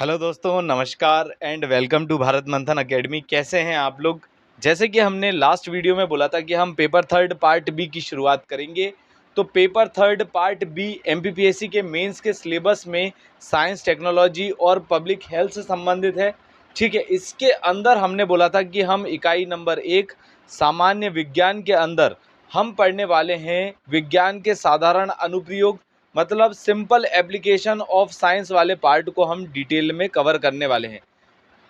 Hello दोस्तों, नमस्कार and welcome to Bharat मंथन एकेडमी। कैसे हैं आप लोग। जैसे कि हमने लास्ट वीडियो में बोला था कि हम पेपर थर्ड पार्ट बी की शुरुआत करेंगे। तो paper third part B MPPSC के मेंस के सिलेबस में साइंस, टेक्नोलॉजी और पब्लिक हेल्थ से संबंधित है। ठीक है, इसके अंदर हमने बोला था कि हम इकाई नंबर 1 सामान्य विज्ञान के अंदर हम पढ़ने वाले हैं विज्ञान के साधारण अनुप्रयोग, मतलब सिंपल एप्लीकेशन ऑफ साइंस वाले पार्ट को हम डिटेल में कवर करने वाले हैं।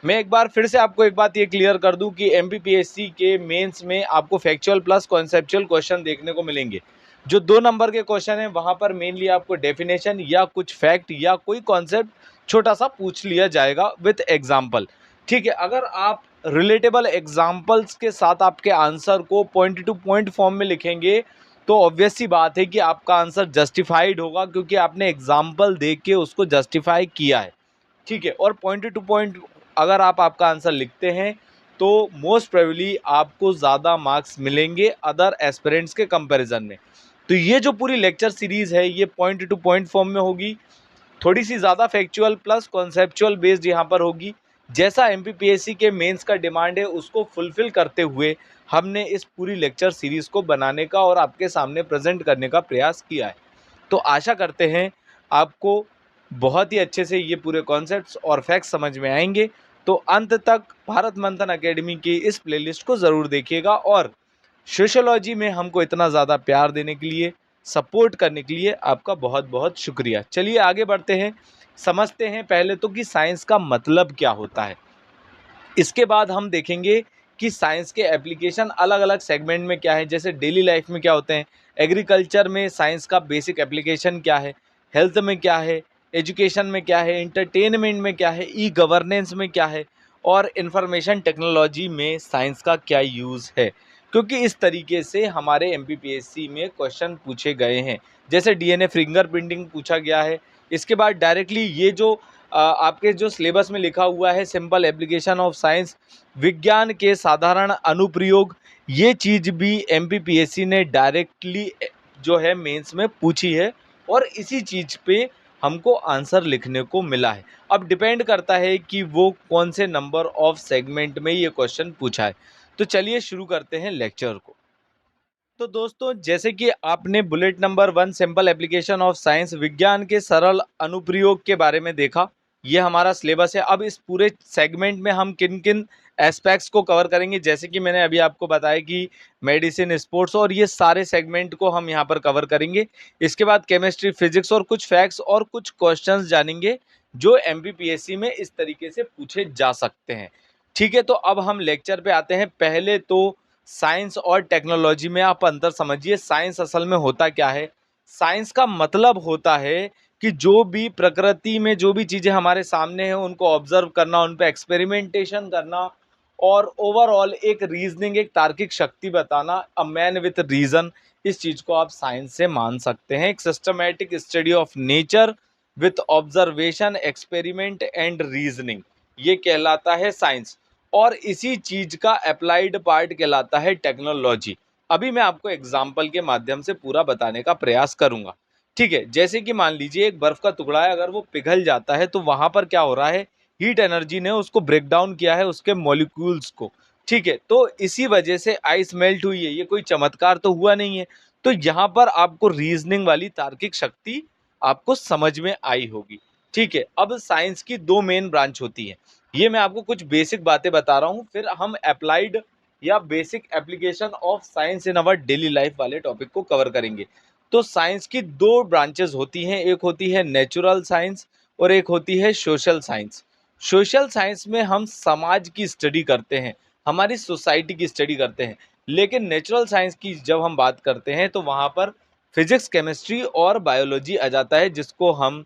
मैं एक बार फिर से आपको एक बात ये क्लियर कर दूं कि एमपीपीएससी के मेंस में आपको फैक्चुअल प्लस कॉन्सेप्चुअल क्वेश्चन देखने को मिलेंगे। जो 2 नंबर के क्वेश्चन हैं वहां पर मेनली आपको डेफिनेशन या कुछ फैक्ट या कोई कॉन्सेप्ट छोटा सा पूछ लिया जाएगा विथ एग्जाम्पल। ठीक है, अगर आप रिलेटेबल एग्जाम्पल्स के साथ आपके आंसर को पॉइंट टू पॉइंट फॉर्म में लिखेंगे तो ऑब्वियस सी बात है कि आपका आंसर जस्टिफाइड होगा, क्योंकि आपने एग्जाम्पल देख के उसको जस्टिफाई किया है। ठीक है, और पॉइंट टू पॉइंट अगर आप आपका आंसर लिखते हैं तो मोस्ट प्रोबेबली आपको ज़्यादा मार्क्स मिलेंगे अदर एस्पिरेंट्स के कंपैरिजन में। तो ये जो पूरी लेक्चर सीरीज़ है ये पॉइंट टू पॉइंट फॉर्म में होगी, थोड़ी सी ज़्यादा फैक्चुअल प्लस कॉन्सेप्चुअल बेस्ड यहाँ पर होगी। जैसा एमपीपीएससी के मेंस का डिमांड है उसको फुलफिल करते हुए हमने इस पूरी लेक्चर सीरीज़ को बनाने का और आपके सामने प्रेजेंट करने का प्रयास किया है। तो आशा करते हैं आपको बहुत ही अच्छे से ये पूरे कॉन्सेप्ट्स और फैक्ट्स समझ में आएंगे। तो अंत तक भारत मंथन एकेडमी की इस प्लेलिस्ट को ज़रूर देखिएगा और सोशियोलॉजी में हमको इतना ज़्यादा प्यार देने के लिए, सपोर्ट करने के लिए आपका बहुत बहुत शुक्रिया। चलिए आगे बढ़ते हैं, समझते हैं पहले तो कि साइंस का मतलब क्या होता है। इसके बाद हम देखेंगे कि साइंस के एप्लीकेशन अलग अलग सेगमेंट में क्या है, जैसे डेली लाइफ में क्या होते हैं, एग्रीकल्चर में साइंस का बेसिक एप्लीकेशन क्या है, हेल्थ में क्या है, एजुकेशन में क्या है, इंटरटेनमेंट में क्या है, ई गवर्नेंस में क्या है और इंफॉर्मेशन टेक्नोलॉजी में साइंस का क्या यूज़ है। क्योंकि इस तरीके से हमारे एमपीपीएससी में क्वेश्चन पूछे गए हैं। जैसे डीएनए फिंगरप्रिंटिंग पूछा गया है। इसके बाद डायरेक्टली ये जो आपके जो सिलेबस में लिखा हुआ है सिंपल एप्लीकेशन ऑफ साइंस, विज्ञान के साधारण अनुप्रयोग, ये चीज़ भी एमपीपीएससी ने डायरेक्टली जो है मेंस में पूछी है और इसी चीज़ पे हमको आंसर लिखने को मिला है। अब डिपेंड करता है कि वो कौन से नंबर ऑफ सेगमेंट में ये क्वेश्चन पूछा है। तो चलिए शुरू करते हैं लेक्चर को। तो दोस्तों, जैसे कि आपने bullet number 1 simple application of science विज्ञान के सरल अनुप्रयोग के बारे में देखा, ये हमारा सिलेबस है। अब इस पूरे सेगमेंट में हम किन किन एस्पेक्ट्स को कवर करेंगे, जैसे कि मैंने अभी आपको बताया कि मेडिसिन, स्पोर्ट्स और ये सारे सेगमेंट को हम यहाँ पर कवर करेंगे। इसके बाद केमिस्ट्री, फिजिक्स और कुछ फैक्ट्स और कुछ क्वेश्चंस जानेंगे जो एमपीपीएससी में इस तरीके से पूछे जा सकते हैं। ठीक है, तो अब हम लेक्चर पे आते हैं। पहले तो साइंस और टेक्नोलॉजी में आप अंतर समझिए। साइंस असल में होता क्या है? साइंस का मतलब होता है कि जो भी प्रकृति में जो भी चीज़ें हमारे सामने हैं उनको ऑब्जर्व करना, उन पे एक्सपेरिमेंटेशन करना और ओवरऑल एक रीजनिंग, एक तार्किक शक्ति बताना, अ मैन विथ रीजन, इस चीज़ को आप साइंस से मान सकते हैं। एक systematic study of nature with observation, experiment and reasoning, ये कहलाता है साइंस। और इसी चीज का अप्लाइड पार्ट कहलाता है टेक्नोलॉजी। अभी मैं आपको एग्जाम्पल के माध्यम से पूरा बताने का प्रयास करूंगा। ठीक है, जैसे कि मान लीजिए एक बर्फ का टुकड़ा है, अगर वो पिघल जाता है तो वहां पर क्या हो रहा है, हीट एनर्जी ने उसको ब्रेक डाउन किया है, उसके मॉलिक्यूल्स को। ठीक है, तो इसी वजह से आइस मेल्ट हुई है, ये कोई चमत्कार तो हुआ नहीं है। तो यहाँ पर आपको रीजनिंग वाली तार्किक शक्ति आपको समझ में आई होगी। ठीक है, अब साइंस की 2 मेन ब्रांच होती है। ये मैं आपको कुछ बेसिक बातें बता रहा हूँ, फिर हम अप्लाइड या basic application of science in our daily life वाले टॉपिक को कवर करेंगे। तो साइंस की 2 ब्रांचेस होती हैं, एक होती है नेचुरल साइंस और एक होती है सोशल साइंस। सोशल साइंस में हम समाज की स्टडी करते हैं, हमारी सोसाइटी की स्टडी करते हैं। लेकिन नेचुरल साइंस की जब हम बात करते हैं तो वहाँ पर फिजिक्स, केमिस्ट्री और बायोलॉजी आ जाता है, जिसको हम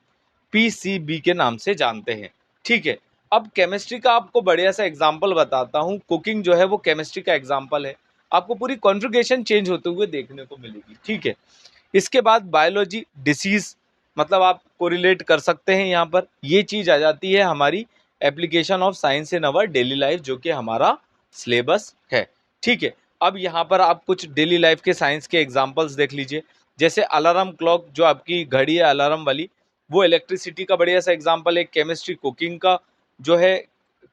पीसीबी के नाम से जानते हैं। ठीक है, अब केमिस्ट्री का आपको बढ़िया सा एग्जांपल बताता हूँ। कुकिंग जो है वो केमिस्ट्री का एग्जांपल है, आपको पूरी कॉन्फ़िगरेशन चेंज होते हुए देखने को मिलेगी। ठीक है, इसके बाद बायोलॉजी, डिसीज, मतलब आप कोरिलेट कर सकते हैं यहाँ पर, ये चीज़ आ जाती है हमारी application of science in our daily life, जो कि हमारा सिलेबस है। ठीक है, अब यहाँ पर आप कुछ डेली लाइफ के साइंस के एग्जाम्पल्स देख लीजिए। जैसे अलार्म क्लॉक, जो आपकी घड़ी है अलार्म वाली, वो इलेक्ट्रिसिटी का बढ़िया सा एग्जाम्पल है, केमिस्ट्री कुकिंग का जो है,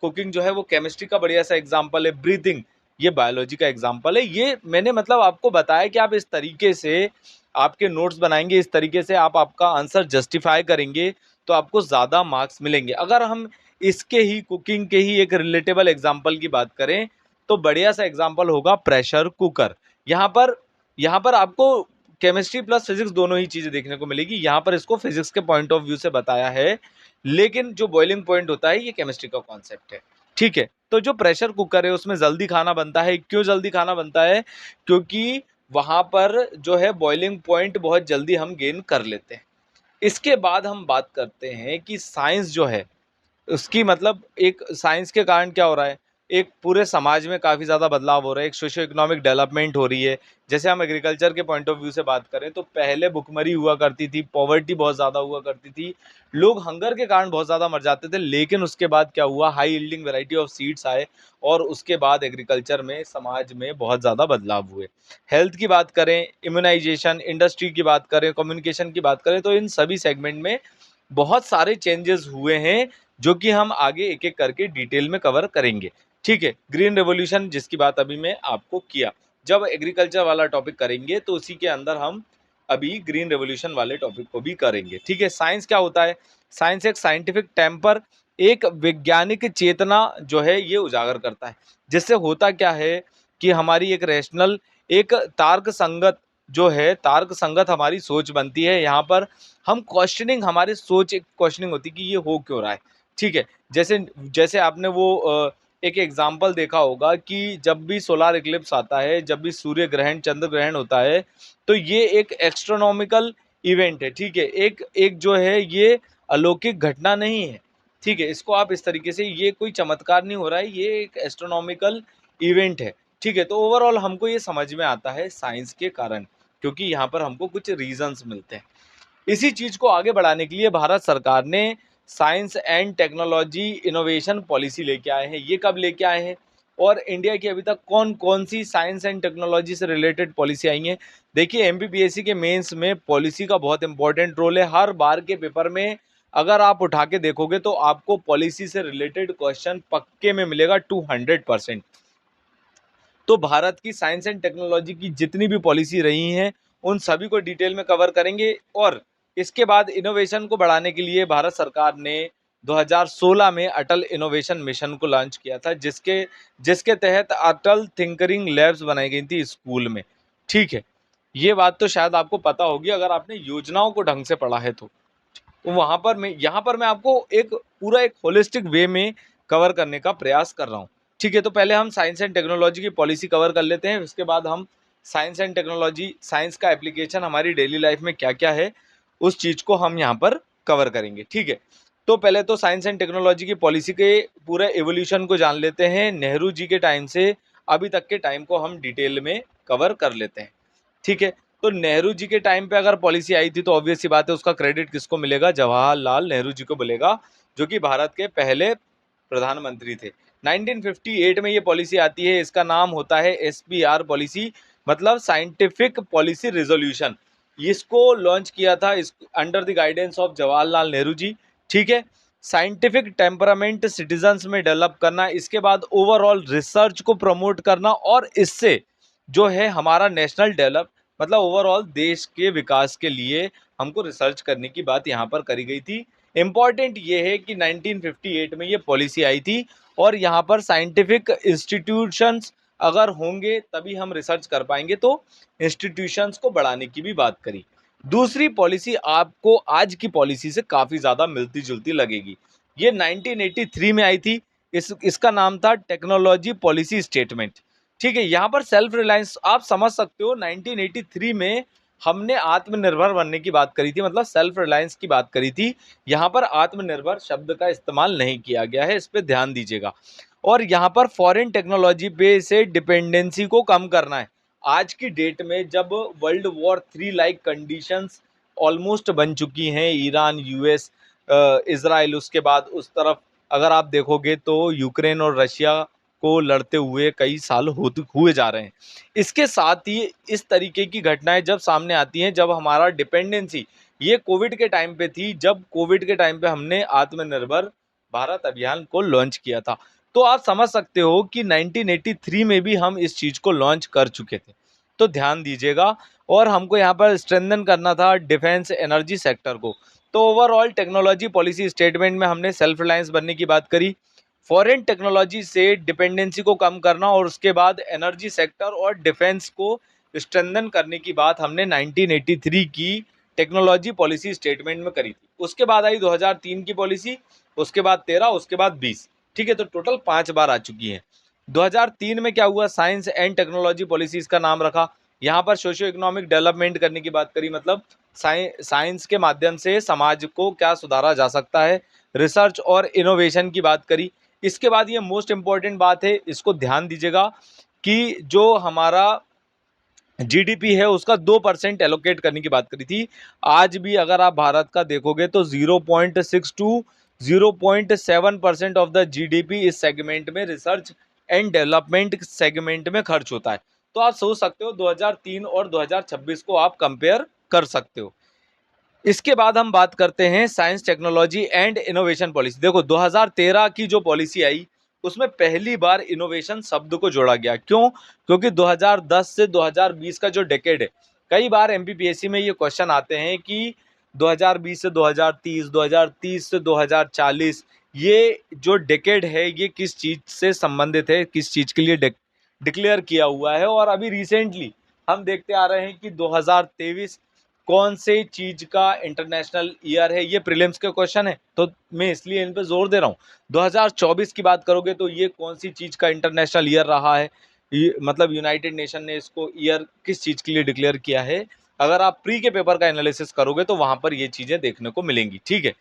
कुकिंग जो है वो केमिस्ट्री का बढ़िया सा एग्जाम्पल है, ब्रीथिंग ये बायोलॉजी का एग्जाम्पल है। ये मैंने मतलब आपको बताया कि आप इस तरीके से आपके नोट्स बनाएंगे, इस तरीके से आप आपका आंसर जस्टिफाई करेंगे तो आपको ज़्यादा मार्क्स मिलेंगे। अगर हम इसके ही कुकिंग के ही एक रिलेटेबल एग्जाम्पल की बात करें तो बढ़िया सा एग्जाम्पल होगा प्रेशर कुकर। यहाँ पर आपको केमिस्ट्री प्लस फिजिक्स दोनों ही चीजें देखने को मिलेगी। यहाँ पर इसको फिजिक्स के पॉइंट ऑफ व्यू से बताया है, लेकिन जो बॉइलिंग पॉइंट होता है ये केमिस्ट्री का कॉन्सेप्ट है। ठीक है, तो जो प्रेशर कुकर है उसमें जल्दी खाना बनता है। क्यों जल्दी खाना बनता है? क्योंकि वहां पर जो है बॉइलिंग पॉइंट बहुत जल्दी हम गेन कर लेते हैं। इसके बाद हम बात करते हैं कि साइंस जो है उसकी मतलब एक साइंस के कारण क्या हो रहा है, एक पूरे समाज में काफ़ी ज़्यादा बदलाव हो रहा है, एक सोशियो इकोनॉमिक डेवलपमेंट हो रही है। जैसे हम एग्रीकल्चर के पॉइंट ऑफ व्यू से बात करें तो पहले भुखमरी हुआ करती थी, पॉवर्टी बहुत ज़्यादा हुआ करती थी, लोग हंगर के कारण बहुत ज़्यादा मर जाते थे। लेकिन उसके बाद क्या हुआ, high yielding variety of seeds आए और उसके बाद एग्रीकल्चर में समाज में बहुत ज़्यादा बदलाव हुए। हेल्थ की बात करें, इम्यूनाइजेशन, इंडस्ट्री की बात करें, कम्युनिकेशन की बात करें, तो इन सभी सेगमेंट में बहुत सारे चेंजेस हुए हैं जो कि हम आगे एक एक करके डिटेल में कवर करेंगे। ठीक है, ग्रीन रेवोल्यूशन जिसकी बात अभी मैं आपको किया, जब एग्रीकल्चर वाला टॉपिक करेंगे तो उसी के अंदर हम अभी ग्रीन रेवोल्यूशन वाले टॉपिक को भी करेंगे। ठीक है, साइंस क्या होता है? साइंस एक साइंटिफिक टेम्पर, एक वैज्ञानिक चेतना जो है ये उजागर करता है। जिससे होता क्या है कि हमारी एक रैशनल, एक तार्क संगत जो है, तार्क संगत हमारी सोच बनती है। यहाँ पर हम क्वेश्चनिंग, हमारी सोच एक क्वेश्चनिंग होती है कि ये हो क्यों रहा है। ठीक है, जैसे जैसे आपने वो एक एग्जाम्पल देखा होगा कि जब भी सोलार इक्लिप्स आता है, जब भी सूर्य ग्रहण, चंद्र ग्रहण होता है, तो ये एक एस्ट्रोनॉमिकल इवेंट है। ठीक है, एक एक जो है ये अलौकिक घटना नहीं है। ठीक है, इसको आप इस तरीके से, ये कोई चमत्कार नहीं हो रहा है, ये एक एस्ट्रोनॉमिकल इवेंट है। ठीक है, तो ओवरऑल हमको ये समझ में आता है साइंस के कारण, क्योंकि यहाँ पर हमको कुछ रीजंस मिलते हैं। इसी चीज को आगे बढ़ाने के लिए भारत सरकार ने science and technology innovation policy लेके आए हैं। ये कब लेके आए हैं और इंडिया की अभी तक कौन कौन सी साइंस एंड टेक्नोलॉजी से रिलेटेड पॉलिसी आई हैं? देखिए, एमपीपीएससी के मेंस में पॉलिसी का बहुत इंपॉर्टेंट रोल है। हर बार के पेपर में अगर आप उठा के देखोगे तो आपको पॉलिसी से रिलेटेड क्वेश्चन पक्के में मिलेगा 200%। तो भारत की साइंस एंड टेक्नोलॉजी की जितनी भी पॉलिसी रही हैं उन सभी को डिटेल में कवर करेंगे। और इसके बाद इनोवेशन को बढ़ाने के लिए भारत सरकार ने 2016 में अटल इनोवेशन मिशन को लॉन्च किया था, जिसके जिसके तहत अटल थिंकरिंग लैब्स बनाई गई थी स्कूल में। ठीक है, ये बात तो शायद आपको पता होगी अगर आपने योजनाओं को ढंग से पढ़ा है तो वहां पर मैं, यहाँ पर मैं आपको एक पूरा एक होलिस्टिक वे में कवर करने का प्रयास कर रहा हूँ। ठीक है, तो पहले हम साइंस एंड टेक्नोलॉजी की पॉलिसी कवर कर लेते हैं, उसके बाद हम साइंस एंड टेक्नोलॉजी, साइंस का एप्लीकेशन हमारी डेली लाइफ में क्या क्या है उस चीज को हम यहाँ पर कवर करेंगे। ठीक है, तो पहले तो साइंस एंड टेक्नोलॉजी की पॉलिसी के पूरे एवोल्यूशन को जान लेते हैं। नेहरू जी के टाइम से अभी तक के टाइम को हम डिटेल में कवर कर लेते हैं। ठीक है, तो नेहरू जी के टाइम पे अगर पॉलिसी आई थी तो ऑब्वियस सी बात है उसका क्रेडिट किसको मिलेगा? जवाहरलाल नेहरू जी को मिलेगा, जो कि भारत के पहले प्रधानमंत्री थे। 1958 में ये पॉलिसी आती है, इसका नाम होता है एसपीआर पॉलिसी, मतलब साइंटिफिक पॉलिसी रिजोल्यूशन। इसको लॉन्च किया था under the guidance of Jawaharlal Nehru ji. ठीक है, साइंटिफिक टेम्परामेंट सिटीजन्स में डेवलप करना, इसके बाद ओवरऑल रिसर्च को प्रमोट करना, और इससे जो है हमारा नेशनल डेवलप, मतलब ओवरऑल देश के विकास के लिए हमको रिसर्च करने की बात यहाँ पर करी गई थी। इम्पॉर्टेंट ये है कि 1958 में ये पॉलिसी आई थी और यहाँ पर साइंटिफिक इंस्टीट्यूशंस अगर होंगे तभी हम रिसर्च कर पाएंगे, तो इंस्टीट्यूशंस को बढ़ाने की भी बात करी। दूसरी पॉलिसी आपको आज की पॉलिसी से काफ़ी ज़्यादा मिलती जुलती लगेगी। ये 1983 में आई थी। इसका नाम था टेक्नोलॉजी पॉलिसी स्टेटमेंट। ठीक है, यहाँ पर सेल्फ रिलायंस आप समझ सकते हो। 1983 में हमने आत्मनिर्भर बनने की बात करी थी, मतलब सेल्फ रिलायंस की बात करी थी। यहाँ पर आत्मनिर्भर शब्द का इस्तेमाल नहीं किया गया है, इस पर ध्यान दीजिएगा। और यहाँ पर फॉरेन टेक्नोलॉजी पे से डिपेंडेंसी को कम करना है। आज की डेट में जब world war 3 like conditions almost बन चुकी हैं, ईरान, यूएस, इसराइल, उसके बाद उस तरफ अगर आप देखोगे तो यूक्रेन और रशिया को लड़ते हुए कई साल हुए जा रहे हैं। इसके साथ ही इस तरीके की घटनाएं जब सामने आती हैं, जब हमारा डिपेंडेंसी ये कोविड के टाइम पे थी, जब कोविड के टाइम पे हमने आत्मनिर्भर भारत अभियान को लॉन्च किया था। तो आप समझ सकते हो कि 1983 में भी हम इस चीज़ को लॉन्च कर चुके थे। तो ध्यान दीजिएगा। और हमको यहाँ पर स्ट्रेंथन करना था डिफेंस एनर्जी सेक्टर को। तो ओवरऑल टेक्नोलॉजी पॉलिसी स्टेटमेंट में हमने सेल्फ रिलायंस बनने की बात करी, फॉरेन टेक्नोलॉजी से डिपेंडेंसी को कम करना, और उसके बाद एनर्जी सेक्टर और डिफेंस को स्ट्रेंथन करने की बात हमने 1983 की टेक्नोलॉजी पॉलिसी स्टेटमेंट में करी थी। उसके बाद आई 2003 की पॉलिसी, उसके बाद 13, उसके बाद 20। ठीक है, तो टोटल 5 बार आ चुकी है। 2003 में क्या हुआ, साइंस एंड टेक्नोलॉजी पॉलिसी इसका नाम रखा। यहाँ पर सोशियो इकोनॉमिक डेवलपमेंट करने की बात करी, मतलब साइंस के माध्यम से समाज को क्या सुधारा जा सकता है, रिसर्च और इनोवेशन की बात करी। इसके बाद ये मोस्ट इंपॉर्टेंट बात है, इसको ध्यान दीजिएगा कि जो हमारा जीडीपी है उसका 2% एलोकेट करने की बात करी थी। आज भी अगर आप भारत का देखोगे तो 0.6 टू 0.7% ऑफ द जीडीपी इस सेगमेंट में, रिसर्च एंड डेवलपमेंट सेगमेंट में खर्च होता है। तो आप सोच सकते हो 2003 और 2026 को आप कंपेयर कर सकते हो। इसके बाद हम बात करते हैं science technology and innovation policy. देखो 2013 की जो पॉलिसी आई उसमें पहली बार इनोवेशन शब्द को जोड़ा गया। क्यों? क्योंकि 2010 से 2020 का जो डेकेड है, कई बार एमपीपीएससी में ये क्वेश्चन आते हैं कि 2020 से 2030, 2030 से 2040, ये जो डेकेड है ये किस चीज से संबंधित है, किस चीज के लिए डिक्लेयर किया हुआ है। और अभी रिसेंटली हम देखते आ रहे हैं कि 2023 कौन से चीज का इंटरनेशनल ईयर है। ये प्रीलिम्स के क्वेश्चन है तो मैं इसलिए इन पे जोर दे रहा हूँ। 2024 की बात करोगे तो ये कौन सी चीज का इंटरनेशनल ईयर रहा है, मतलब यूनाइटेड नेशन ने इसको ईयर किस चीज के लिए डिक्लेयर किया है। अगर आप प्री के पेपर का एनालिसिस करोगे तो वहां पर ये चीजें देखने को मिलेंगी। ठीक है,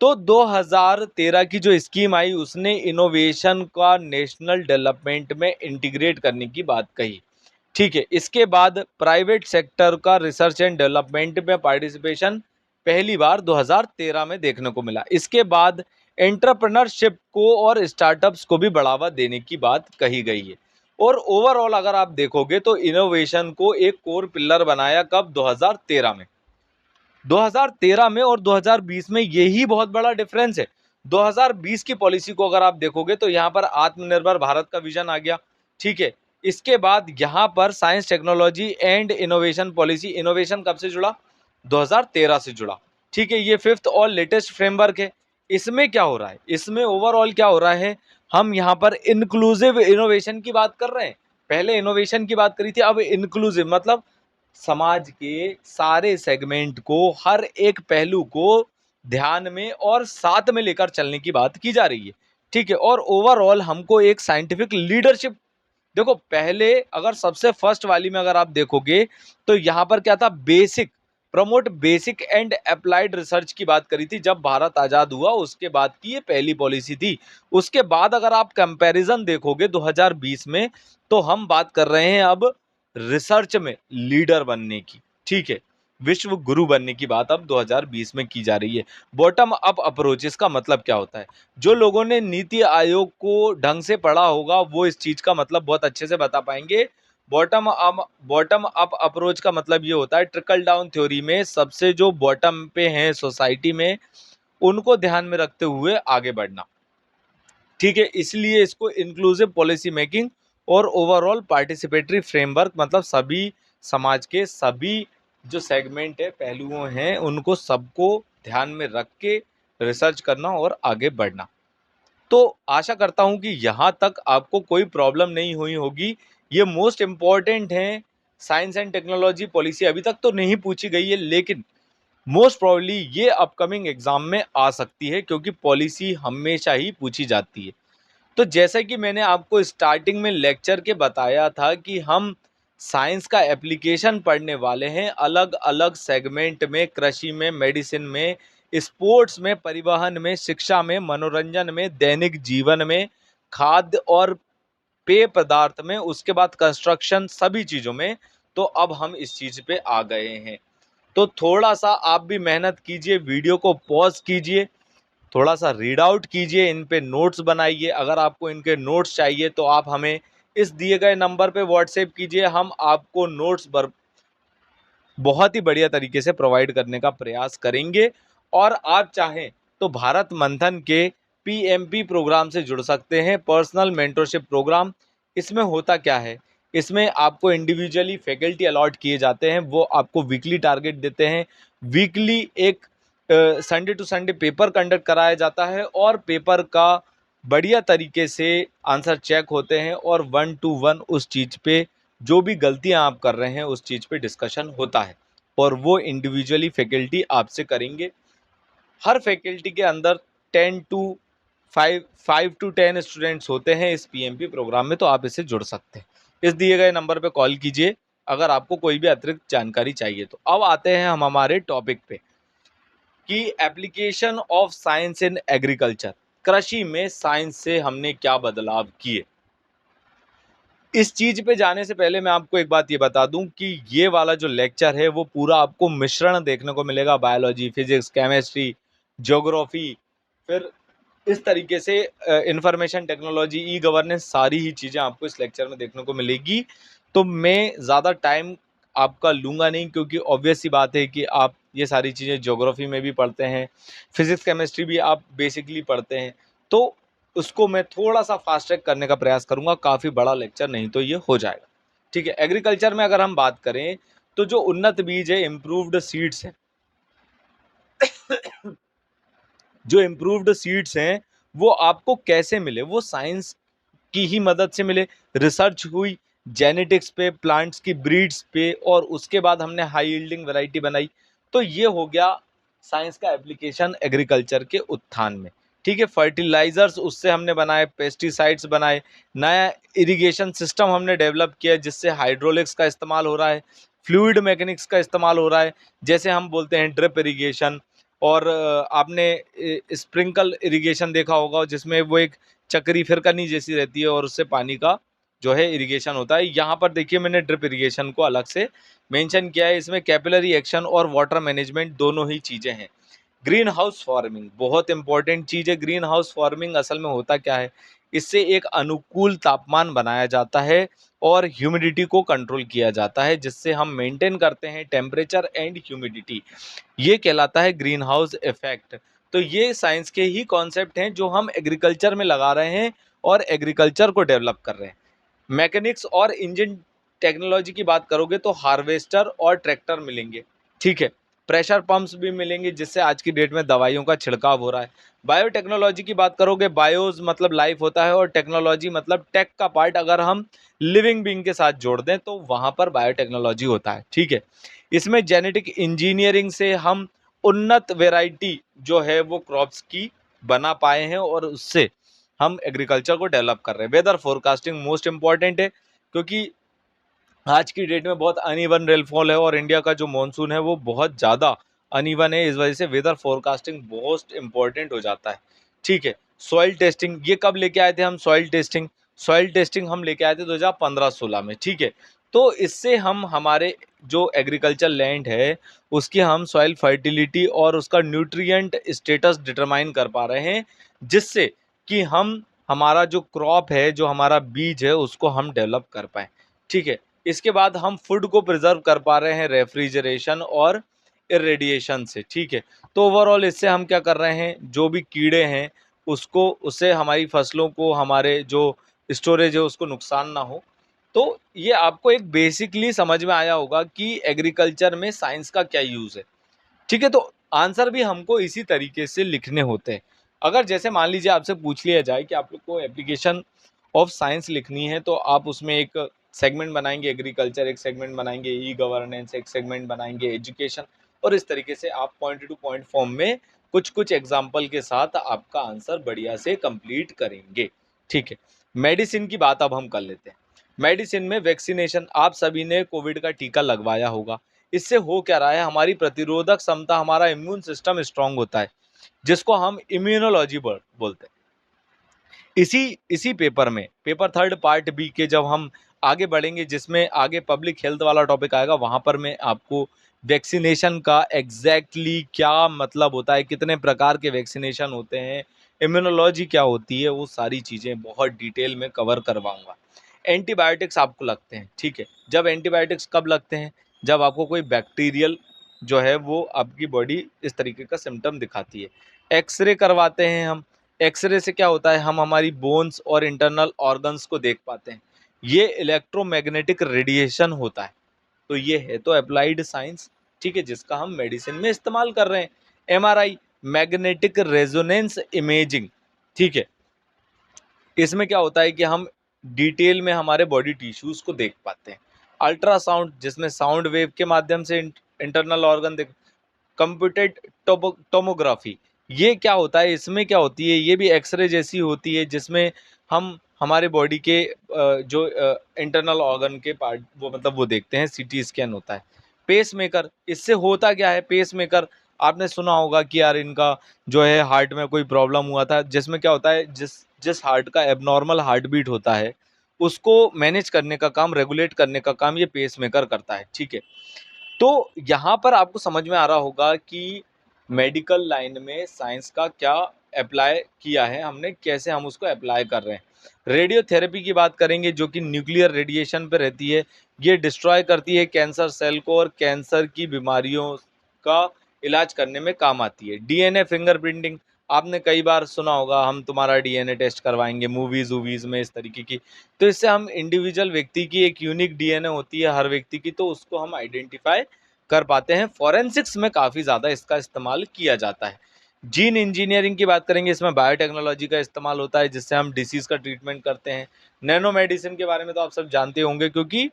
तो 2013 की जो स्कीम आई उसने इनोवेशन का नेशनल डेवलपमेंट में इंटीग्रेट करने की बात कही। ठीक है, इसके बाद प्राइवेट सेक्टर का रिसर्च एंड डेवलपमेंट में पार्टिसिपेशन पहली बार 2013 में देखने को मिला। इसके बाद एंटरप्रेन्योरशिप को और स्टार्टअप्स को भी बढ़ावा देने की बात कही गई है। और ओवरऑल अगर आप देखोगे तो इनोवेशन को एक कोर पिलर बनाया कब, 2013 में। 2013 में और 2020 में यही बहुत बड़ा डिफरेंस है। 2020 की पॉलिसी को अगर आप देखोगे तो यहाँ पर आत्मनिर्भर भारत का विजन आ गया। ठीक है, इसके बाद यहाँ पर science technology and innovation policy, innovation कब से जुड़ा, 2013 से जुड़ा। ठीक है, ये फिफ्थ और लेटेस्ट फ्रेमवर्क है। इसमें क्या हो रहा है, इसमें ओवरऑल क्या हो रहा है, हम यहाँ पर इंक्लूसिव इनोवेशन की बात कर रहे हैं। पहले इनोवेशन की बात करी थी, अब इंक्लूसिव मतलब समाज के सारे सेगमेंट को, हर एक पहलू को ध्यान में और साथ में लेकर चलने की बात की जा रही है। ठीक है, और ओवरऑल हमको एक साइंटिफिक लीडरशिप, देखो पहले अगर सबसे फर्स्ट वाली में अगर आप देखोगे तो यहां पर क्या था, basic promote basic and applied research की बात करी थी। जब भारत आजाद हुआ उसके बाद की ये पहली पॉलिसी थी। उसके बाद अगर आप कंपैरिजन देखोगे 2020 में, तो हम बात कर रहे हैं अब रिसर्च में लीडर बनने की। ठीक है, विश्व गुरु बनने की बात अब 2020 में की जा रही है। बॉटम अप अप्रोच, इसका मतलब क्या होता है, जो लोगों ने नीति आयोग को ढंग से पढ़ा होगा वो इस चीज का मतलब बहुत अच्छे से बता पाएंगे। बॉटम अप अप्रोच का मतलब ये होता है, ट्रिकल डाउन थ्योरी में सबसे जो बॉटम पे हैं सोसाइटी में, उनको ध्यान में रखते हुए आगे बढ़ना। ठीक है, इसलिए इसको इंक्लूसिव पॉलिसी मेकिंग और ओवरऑल पार्टिसिपेटरी फ्रेमवर्क, मतलब सभी समाज के सभी जो सेगमेंट है, पहलुओं हैं, उनको सबको ध्यान में रख के रिसर्च करना और आगे बढ़ना। तो आशा करता हूं कि यहाँ तक आपको कोई प्रॉब्लम नहीं हुई होगी। ये मोस्ट इम्पॉर्टेंट है। साइंस एंड टेक्नोलॉजी पॉलिसी अभी तक तो नहीं पूछी गई है, लेकिन मोस्ट प्रॉब्ली ये अपकमिंग एग्जाम में आ सकती है, क्योंकि पॉलिसी हमेशा ही पूछी जाती है। तो जैसा कि मैंने आपको स्टार्टिंग में लेक्चर के बताया था कि हम साइंस का एप्लीकेशन पढ़ने वाले हैं अलग अलग सेगमेंट में, कृषि में, मेडिसिन में, स्पोर्ट्स में, परिवहन में, शिक्षा में, मनोरंजन में, दैनिक जीवन में, खाद्य और पेय पदार्थ में, उसके बाद कंस्ट्रक्शन, सभी चीज़ों में। तो अब हम इस चीज़ पे आ गए हैं। तो थोड़ा सा आप भी मेहनत कीजिए, वीडियो को पॉज कीजिए, थोड़ा सा रीड आउट कीजिए, इन पे नोट्स बनाइए। अगर आपको इनके नोट्स चाहिए तो आप हमें इस दिए गए नंबर पे व्हाट्सएप कीजिए, हम आपको नोट्स बहुत ही बढ़िया तरीके से प्रोवाइड करने का प्रयास करेंगे। और आप चाहें तो भारत मंथन के पीएमपी प्रोग्राम से जुड़ सकते हैं, पर्सनल मेंटरशिप प्रोग्राम। इसमें होता क्या है, इसमें आपको इंडिविजुअली फैकल्टी अलॉट किए जाते हैं, वो आपको वीकली टारगेट देते हैं। वीकली एक Sunday to Sunday paper conduct कराया जाता है और पेपर का बढ़िया तरीके से आंसर चेक होते हैं और 1 to 1 उस चीज़ पे जो भी गलतियां आप कर रहे हैं उस चीज़ पे डिस्कशन होता है और वो इंडिविजुअली फैकल्टी आपसे करेंगे। हर फैकल्टी के अंदर 5 to 10 स्टूडेंट्स होते हैं इस पीएमपी प्रोग्राम में, तो आप इससे जुड़ सकते हैं। इस दिए गए नंबर पे कॉल कीजिए अगर आपको कोई भी अतिरिक्त जानकारी चाहिए तो। अब आते हैं हम हमारे टॉपिक पे कि application of science in agriculture, कृषि में साइंस से हमने क्या बदलाव किए। इस चीज पे जाने से पहले मैं आपको एक बात ये बता दूं कि ये वाला जो लेक्चर है वो पूरा आपको मिश्रण देखने को मिलेगा, बायोलॉजी, फिजिक्स, केमिस्ट्री, ज्योग्राफी, फिर इस तरीके से इंफॉर्मेशन टेक्नोलॉजी, ई गवर्नेंस, सारी ही चीज़ें आपको इस लेक्चर में देखने को मिलेगी। तो मैं ज़्यादा टाइम आपका लूँगा नहीं, क्योंकि ऑब्वियस सी बात है कि आप ये सारी चीज़ें ज्योग्राफी में भी पढ़ते हैं, फिजिक्स केमिस्ट्री भी आप बेसिकली पढ़ते हैं, तो उसको मैं थोड़ा सा फास्ट ट्रैक करने का प्रयास करूँगा, काफ़ी बड़ा लेक्चर नहीं तो ये हो जाएगा। ठीक है, एग्रीकल्चर में अगर हम बात करें तो जो उन्नत बीज है, इम्प्रूव्ड सीड्स है, जो इम्प्रूव्ड सीड्स हैं वो आपको कैसे मिले, वो साइंस की ही मदद से मिले। रिसर्च हुई जेनेटिक्स पे, प्लांट्स की ब्रीड्स पे, और उसके बाद हमने हाई यील्डिंग वैरायटी बनाई। तो ये हो गया साइंस का एप्लीकेशन एग्रीकल्चर के उत्थान में। ठीक है, फर्टिलाइजर्स उससे हमने बनाए, पेस्टिसाइड्स बनाए, नया इरिगेशन सिस्टम हमने डेवलप किया जिससे हाइड्रोलिक्स का इस्तेमाल हो रहा है, फ्लूइड मैकेनिक्स का इस्तेमाल हो रहा है, जैसे हम बोलते हैं ड्रिप इरिगेशन। और आपने स्प्रिंकल इरिगेशन देखा होगा जिसमें वो एक चक्री फिरकनी जैसी रहती है और उससे पानी का जो है इरिगेशन होता है। यहाँ पर देखिए मैंने ड्रिप इरिगेशन को अलग से मेंशन किया है, इसमें कैपिलरी एक्शन और वाटर मैनेजमेंट दोनों ही चीज़ें हैं। ग्रीन हाउस फार्मिंग बहुत इंपॉर्टेंट चीज़ है। ग्रीन हाउस फार्मिंग असल में होता क्या है, इससे एक अनुकूल तापमान बनाया जाता है और ह्यूमिडिटी को कंट्रोल किया जाता है, जिससे हम मेंटेन करते हैं टेम्परेचर एंड ह्यूमिडिटी। ये कहलाता है ग्रीन हाउस इफेक्ट। तो ये साइंस के ही कॉन्सेप्ट हैं जो हम एग्रीकल्चर में लगा रहे हैं और एग्रीकल्चर को डेवलप कर रहे हैं। मैकेनिक्स और इंजन टेक्नोलॉजी की बात करोगे तो हार्वेस्टर और ट्रैक्टर मिलेंगे। ठीक है, प्रेशर पंप्स भी मिलेंगे जिससे आज की डेट में दवाइयों का छिड़काव हो रहा है। बायोटेक्नोलॉजी की बात करोगे, बायोज मतलब लाइफ होता है और टेक्नोलॉजी मतलब टेक का पार्ट, अगर हम लिविंग बीइंग के साथ जोड़ दें तो वहां पर बायोटेक्नोलॉजी होता है। ठीक है, इसमें जेनेटिक इंजीनियरिंग से हम उन्नत वेराइटी जो है वो क्रॉप्स की बना पाए हैं और उससे हम एग्रीकल्चर को डेवलप कर रहे हैं। वेदर फोरकास्टिंग मोस्ट इंपॉर्टेंट है, क्योंकि आज की डेट में बहुत अनइवन रेनफॉल है और इंडिया का जो मॉनसून है वो बहुत ज़्यादा अनइवन है। इस वजह से वेदर फोरकास्टिंग बहुत इंपॉर्टेंट हो जाता है। ठीक है, सॉइल टेस्टिंग, ये कब लेके आए थे हम सॉइल टेस्टिंग हम लेके आए थे 2015-16 में। ठीक है, तो इससे हम हमारे जो एग्रीकल्चर लैंड है उसकी हम सॉइल फर्टिलिटी और उसका न्यूट्रिएंट स्टेटस डिटरमाइन कर पा रहे हैं, जिससे कि हम हमारा जो क्रॉप है, जो हमारा बीज है, उसको हम डेवलप कर पाएँ। ठीक है, इसके बाद हम फूड को प्रिजर्व कर पा रहे हैं रेफ्रिजरेशन और इरेडिएशन से। ठीक है, तो ओवरऑल इससे हम क्या कर रहे हैं, जो भी कीड़े हैं उसको, उससे हमारी फसलों को, हमारे जो स्टोरेज है उसको नुकसान ना हो। तो ये आपको एक बेसिकली समझ में आया होगा कि एग्रीकल्चर में साइंस का क्या यूज़ है। ठीक है, तो आंसर भी हमको इसी तरीके से लिखने होते हैं। अगर जैसे मान लीजिए आपसे पूछ लिया जाए कि आप लोग को एप्लीकेशन ऑफ साइंस लिखनी है, तो आप उसमें एक सेगमेंट बनाएंगे एग्रीकल्चर, एक सेगमेंट बनाएंगे ई गवर्नेंस, एक सेगमेंट बनाएंगे एजुकेशन, और इस तरीके से आप पॉइंट टू पॉइंट फॉर्म में कुछ कुछ एग्जाम्पल के साथ आपका आंसर बढ़िया से कंप्लीट करेंगे। ठीक है, मेडिसिन की बात अब हम कर लेते हैं। मेडिसिन में वैक्सीनेशन, आप सभी ने कोविड का टीका लगवाया होगा। इससे हो क्या रहा है, हमारी प्रतिरोधक क्षमता, हमारा इम्यून सिस्टम स्ट्रांग होता है, जिसको हम इम्यूनोलॉजी बोलते हैं। इसी इसी पेपर में, पेपर थर्ड पार्ट बी के जब हम आगे बढ़ेंगे, जिसमें आगे पब्लिक हेल्थ वाला टॉपिक आएगा, वहां पर मैं आपको वैक्सीनेशन का एग्जैक्टली क्या मतलब होता है, कितने प्रकार के वैक्सीनेशन होते हैं, इम्यूनोलॉजी क्या होती है, वो सारी चीज़ें बहुत डिटेल में कवर करवाऊंगा। एंटीबायोटिक्स आपको लगते हैं। ठीक है, जब एंटीबायोटिक्स कब लगते हैं, जब आपको कोई बैक्टीरियल जो है वो आपकी बॉडी इस तरीके का सिम्टम दिखाती है। एक्सरे करवाते हैं हम। एक्सरे से क्या होता है, हम हमारी बोन्स और इंटरनल ऑर्गन्स को देख पाते हैं। ये इलेक्ट्रोमैग्नेटिक रेडिएशन होता है। तो ये है तो अप्लाइड साइंस, ठीक है, जिसका हम मेडिसिन में इस्तेमाल कर रहे हैं। एमआरआई, मैग्नेटिक रेजोनेंस इमेजिंग, ठीक है, इसमें क्या होता है कि हम डिटेल में हमारे बॉडी टिश्यूज को देख पाते हैं। अल्ट्रासाउंड, जिसमें साउंड वेव के माध्यम से इंटरनल ऑर्गन देख। कंप्यूटेड टोमोग्राफी, ये क्या होता है, इसमें क्या होती है, ये भी एक्सरे जैसी होती है, जिसमें हम हमारे बॉडी के जो इंटरनल ऑर्गन के पार्ट वो मतलब वो देखते हैं, सीटी स्कैन होता है। पेस मेकर, इससे होता क्या है, पेस मेकर आपने सुना होगा कि यार इनका जो है हार्ट में कोई प्रॉब्लम हुआ था, जिसमें क्या होता है, जिस जिस हार्ट का एबनॉर्मल हार्ट बीट होता है उसको मैनेज करने का काम, रेगुलेट करने का काम ये पेस मेकर करता है, ठीक है। तो यहाँ पर आपको समझ में आ रहा होगा कि मेडिकल लाइन में साइंस का क्या अप्लाई किया है हमने, कैसे हम उसको अप्लाई कर रहे हैं। रेडियोथेरेपी की बात करेंगे, जो कि न्यूक्लियर रेडिएशन पे रहती है। ये डिस्ट्रॉय करती है कैंसर सेल को और कैंसर की बीमारियों का इलाज करने में काम आती है। डीएनए फिंगरप्रिंटिंग, आपने कई बार सुना होगा, हम तुम्हारा डीएनए टेस्ट करवाएंगे मूवीज वूवीज में इस तरीके की। तो इससे हम इंडिविजुअल व्यक्ति की एक यूनिक डीएनए होती है हर व्यक्ति की, तो उसको हम आइडेंटिफाई कर पाते हैं। फॉरेंसिक्स में काफ़ी ज़्यादा इसका इस्तेमाल किया जाता है। जीन इंजीनियरिंग की बात करेंगे, इसमें बायोटेक्नोलॉजी का इस्तेमाल होता है, जिससे हम डिसीज़ का ट्रीटमेंट करते हैं। नैनो मेडिसिन के बारे में तो आप सब जानते होंगे, क्योंकि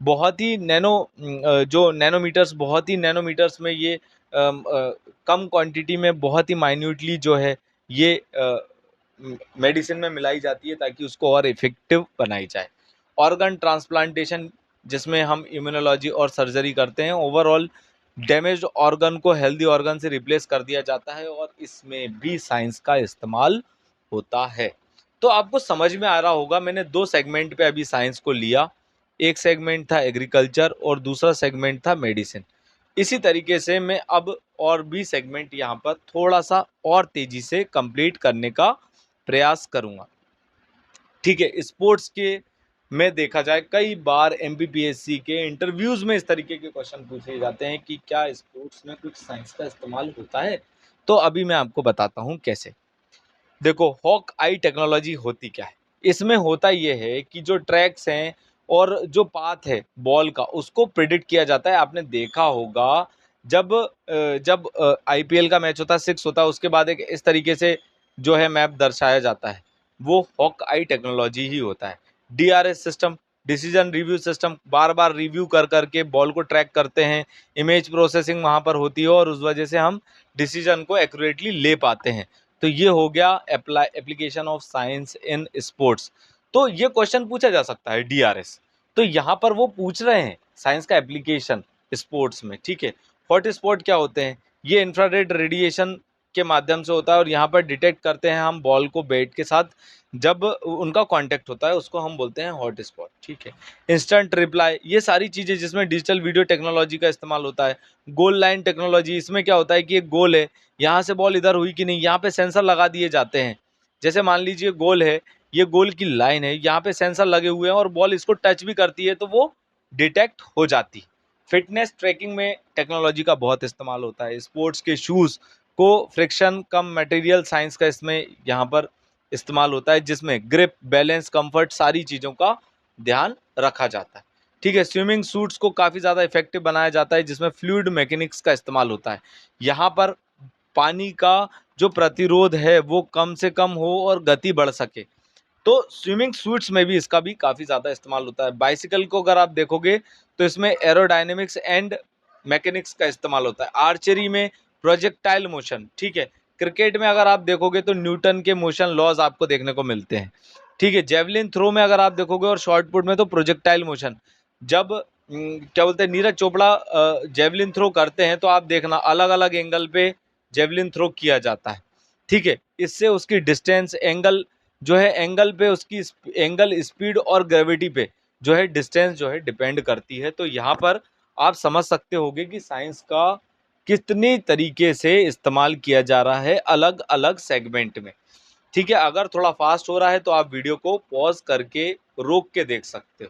बहुत ही जो नैनोमीटर्स, बहुत ही नैनोमीटर्स में ये कम क्वांटिटी में बहुत ही माइन्यूटली जो है ये मेडिसिन में मिलाई जाती है, ताकि उसको और इफेक्टिव बनाई जाए। ऑर्गन ट्रांसप्लांटेशन, जिसमें हम इम्यूनोलॉजी और सर्जरी करते हैं, ओवरऑल डैमेज्ड ऑर्गन को हेल्दी ऑर्गन से रिप्लेस कर दिया जाता है, और इसमें भी साइंस का इस्तेमाल होता है। तो आपको समझ में आ रहा होगा, मैंने दो सेगमेंट पे अभी साइंस को लिया। एक सेगमेंट था एग्रीकल्चर और दूसरा सेगमेंट था मेडिसिन। इसी तरीके से मैं अब और भी सेगमेंट यहाँ पर थोड़ा सा और तेजी से कंप्लीट करने का प्रयास करूँगा, ठीक है। स्पोर्ट्स के में देखा जाए, कई बार एमपीपीएससी के इंटरव्यूज में इस तरीके के क्वेश्चन पूछे जाते हैं कि क्या स्पोर्ट्स में कुछ साइंस का इस्तेमाल होता है। तो अभी मैं आपको बताता हूँ कैसे। देखो, हॉक आई टेक्नोलॉजी होती क्या है। इसमें होता यह है कि जो ट्रैक्स हैं और जो पाथ है बॉल का, उसको प्रिडिक्ट किया जाता है। आपने देखा होगा, जब आईपीएल का मैच होता है, 6 होता है, उसके बाद एक इस तरीके से जो है मैप दर्शाया जाता है, वो हॉक आई टेक्नोलॉजी ही होता है। DRS system, decision review system, बार बार रिव्यू कर करके बॉल को ट्रैक करते हैं। इमेज प्रोसेसिंग वहाँ पर होती है, और उस वजह से हम डिसीजन को एक्यूरेटली ले पाते हैं। तो ये हो गया application of science in sports. तो ये क्वेश्चन पूछा जा सकता है डीआरएस। तो यहाँ पर वो पूछ रहे हैं साइंस का एप्लीकेशन स्पोर्ट्स में, ठीक है। हॉट स्पॉट क्या होते हैं, ये इंफ्रारेड रेडिएशन के माध्यम से होता है, और यहाँ पर डिटेक्ट करते हैं हम बॉल को बैट के साथ, जब उनका कांटेक्ट होता है उसको हम बोलते हैं हॉट स्पॉट, ठीक है। इंस्टेंट रिप्लाई, ये सारी चीज़ें जिसमें डिजिटल वीडियो टेक्नोलॉजी का इस्तेमाल होता है। गोल लाइन टेक्नोलॉजी, इसमें क्या होता है कि एक गोल है, यहाँ से बॉल इधर हुई कि नहीं, यहाँ पे सेंसर लगा दिए जाते हैं। जैसे मान लीजिए गोल है, ये गोल की लाइन है, यहाँ पे सेंसर लगे हुए हैं और बॉल इसको टच भी करती है तो वो डिटेक्ट हो जाती। फिटनेस ट्रैकिंग में टेक्नोलॉजी का बहुत इस्तेमाल होता है। स्पोर्ट्स के शूज़ को फ्रिक्शन कम मटेरियल साइंस का इसमें यहाँ पर इस्तेमाल होता है, जिसमें ग्रिप, बैलेंस, कंफर्ट, सारी चीज़ों का ध्यान रखा जाता है, ठीक है। स्विमिंग सूट्स को काफ़ी ज़्यादा इफेक्टिव बनाया जाता है, जिसमें फ्लूइड मैकेनिक्स का इस्तेमाल होता है। यहाँ पर पानी का जो प्रतिरोध है वो कम से कम हो और गति बढ़ सके, तो स्विमिंग सूट्स में भी इसका भी काफ़ी ज़्यादा इस्तेमाल होता है। बाइसिकल को अगर आप देखोगे तो इसमें एरोडायनेमिक्स एंड मैकेनिक्स का इस्तेमाल होता है। आर्चरी में प्रोजेक्टाइल मोशन, ठीक है। क्रिकेट में अगर आप देखोगे तो न्यूटन के मोशन लॉज आपको देखने को मिलते हैं, ठीक है। जेवलिन थ्रो में अगर आप देखोगे और शॉर्ट पुट में तो प्रोजेक्टाइल मोशन। जब क्या बोलते हैं, नीरज चोपड़ा जेवलिन थ्रो करते हैं तो आप देखना अलग अलग एंगल पे जेवलिन थ्रो किया जाता है, ठीक है। इससे उसकी डिस्टेंस, एंगल जो है, एंगल पे उसकी एंगल, स्पीड और ग्रेविटी पे जो है डिस्टेंस जो है डिपेंड करती है। तो यहाँ पर आप समझ सकते होगे कि साइंस का कितने तरीके से इस्तेमाल किया जा रहा है अलग अलग सेगमेंट में, ठीक है। अगर थोड़ा फास्ट हो रहा है तो आप वीडियो को पॉज करके रोक के देख सकते हो।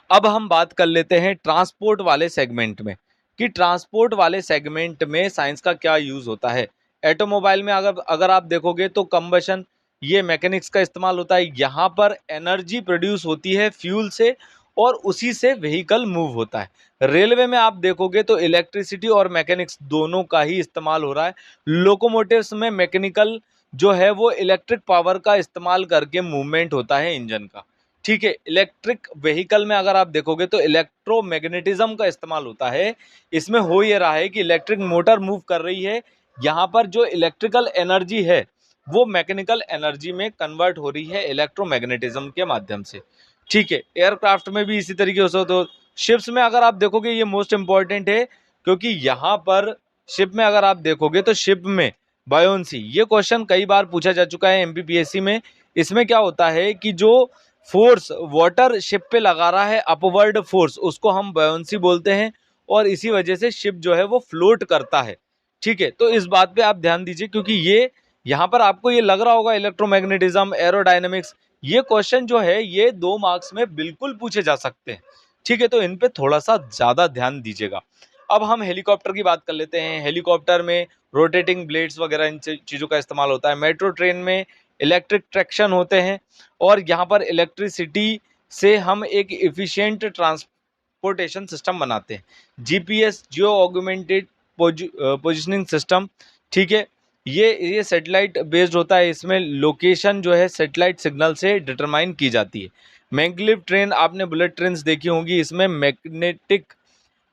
अब हम बात कर लेते हैं ट्रांसपोर्ट वाले सेगमेंट में, कि ट्रांसपोर्ट वाले सेगमेंट में साइंस का क्या यूज होता है। ऑटोमोबाइल में अगर अगर आप देखोगे तो कंबशन, ये मैकेनिक्स का इस्तेमाल होता है। यहाँ पर एनर्जी प्रोड्यूस होती है फ्यूल से और उसी से व्हीकल मूव होता है। रेलवे में आप देखोगे तो इलेक्ट्रिसिटी और मैकेनिक्स दोनों का ही इस्तेमाल हो रहा है। लोकोमोटिव्स में मैकेनिकल जो है वो इलेक्ट्रिक पावर का इस्तेमाल करके मूवमेंट होता है इंजन का। ठीक है, इलेक्ट्रिक व्हीकल में अगर आप देखोगे तो इलेक्ट्रोमैग्नेटिज्म का इस्तेमाल होता है। इसमें हो ये रहा है कि इलेक्ट्रिक मोटर मूव कर रही है, यहाँ पर जो इलेक्ट्रिकल एनर्जी है वो मैकेनिकल एनर्जी में कन्वर्ट हो रही है इलेक्ट्रोमैग्नेटिज्म के माध्यम से। ठीक है, एयरक्राफ्ट में भी इसी तरीके से। तो शिप्स में अगर आप देखोगे ये मोस्ट इंपॉर्टेंट है, क्योंकि यहाँ पर शिप में अगर आप देखोगे तो शिप में बायोन्सी, ये क्वेश्चन कई बार पूछा जा चुका है एमपीपीएससी में। इसमें क्या होता है कि जो फोर्स वाटर शिप पे लगा रहा है, अपवर्ड फोर्स, उसको हम बायोन्सी बोलते हैं और इसी वजह से शिप जो है वो फ्लोट करता है। ठीक है, तो इस बात पे आप ध्यान दीजिए, क्योंकि ये यहाँ पर आपको ये लग रहा होगा इलेक्ट्रोमैग्नेटिज्म, एरोडायनेमिक्स, ये क्वेश्चन जो है ये 2 मार्क्स में बिल्कुल पूछे जा सकते हैं। ठीक है, तो इन पे थोड़ा सा ज्यादा ध्यान दीजिएगा। अब हम हेलीकॉप्टर की बात कर लेते हैं। हेलीकॉप्टर में रोटेटिंग ब्लेड्स वगैरह इन चीजों का इस्तेमाल होता है। मेट्रो ट्रेन में इलेक्ट्रिक ट्रैक्शन होते हैं और यहाँ पर इलेक्ट्रिसिटी से हम एक इफिशिएंट ट्रांसपोर्टेशन सिस्टम बनाते हैं। GPS, geo augmented positioning system, ठीक है, ये सैटेलाइट बेस्ड होता है। इसमें लोकेशन जो है सैटेलाइट सिग्नल से डिटरमाइन की जाती है। मैग्लेव ट्रेन, आपने बुलेट ट्रेन देखी होंगी, इसमें मैग्नेटिक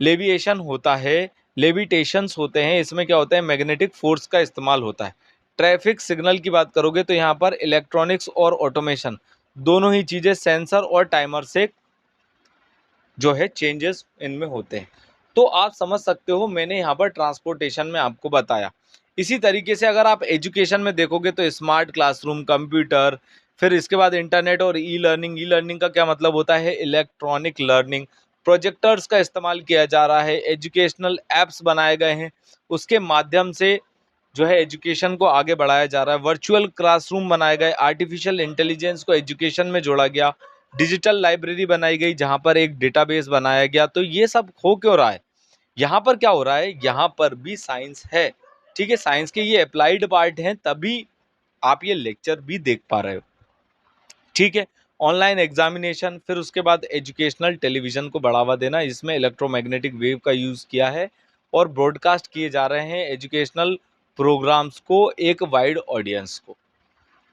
लेविएशन होता है, लेविटेशंस होते हैं। इसमें क्या होता है, मैग्नेटिक फोर्स का इस्तेमाल होता है। ट्रैफिक सिग्नल की बात करोगे तो यहाँ पर इलेक्ट्रॉनिक्स और ऑटोमेशन दोनों ही चीजें, सेंसर और टाइमर से जो है चेंजेस इनमें होते हैं। तो आप समझ सकते हो, मैंने यहाँ पर ट्रांसपोर्टेशन में आपको बताया। इसी तरीके से अगर आप एजुकेशन में देखोगे तो स्मार्ट क्लासरूम, कंप्यूटर, फिर इसके बाद इंटरनेट और ई लर्निंग। ई लर्निंग का क्या मतलब होता है, इलेक्ट्रॉनिक लर्निंग। प्रोजेक्टर्स का इस्तेमाल किया जा रहा है, एजुकेशनल एप्स बनाए गए हैं, उसके माध्यम से जो है एजुकेशन को आगे बढ़ाया जा रहा है। वर्चुअल क्लासरूम बनाए गए, आर्टिफिशियल इंटेलिजेंस को एजुकेशन में जोड़ा गया, डिजिटल लाइब्रेरी बनाई गई जहां पर एक डेटाबेस बनाया गया। तो ये सब हो क्यों रहा है, यहाँ पर क्या हो रहा है, यहाँ पर भी साइंस है। ठीक है, साइंस के ये अप्लाइड पार्ट हैं, तभी आप ये लेक्चर भी देख पा रहे हो। ठीक है, ऑनलाइन एग्जामिनेशन, फिर उसके बाद एजुकेशनल टेलीविजन को बढ़ावा देना, इसमें इलेक्ट्रोमैग्नेटिक वेव का यूज किया है और ब्रॉडकास्ट किए जा रहे हैं एजुकेशनल प्रोग्राम्स को एक वाइड ऑडियंस को।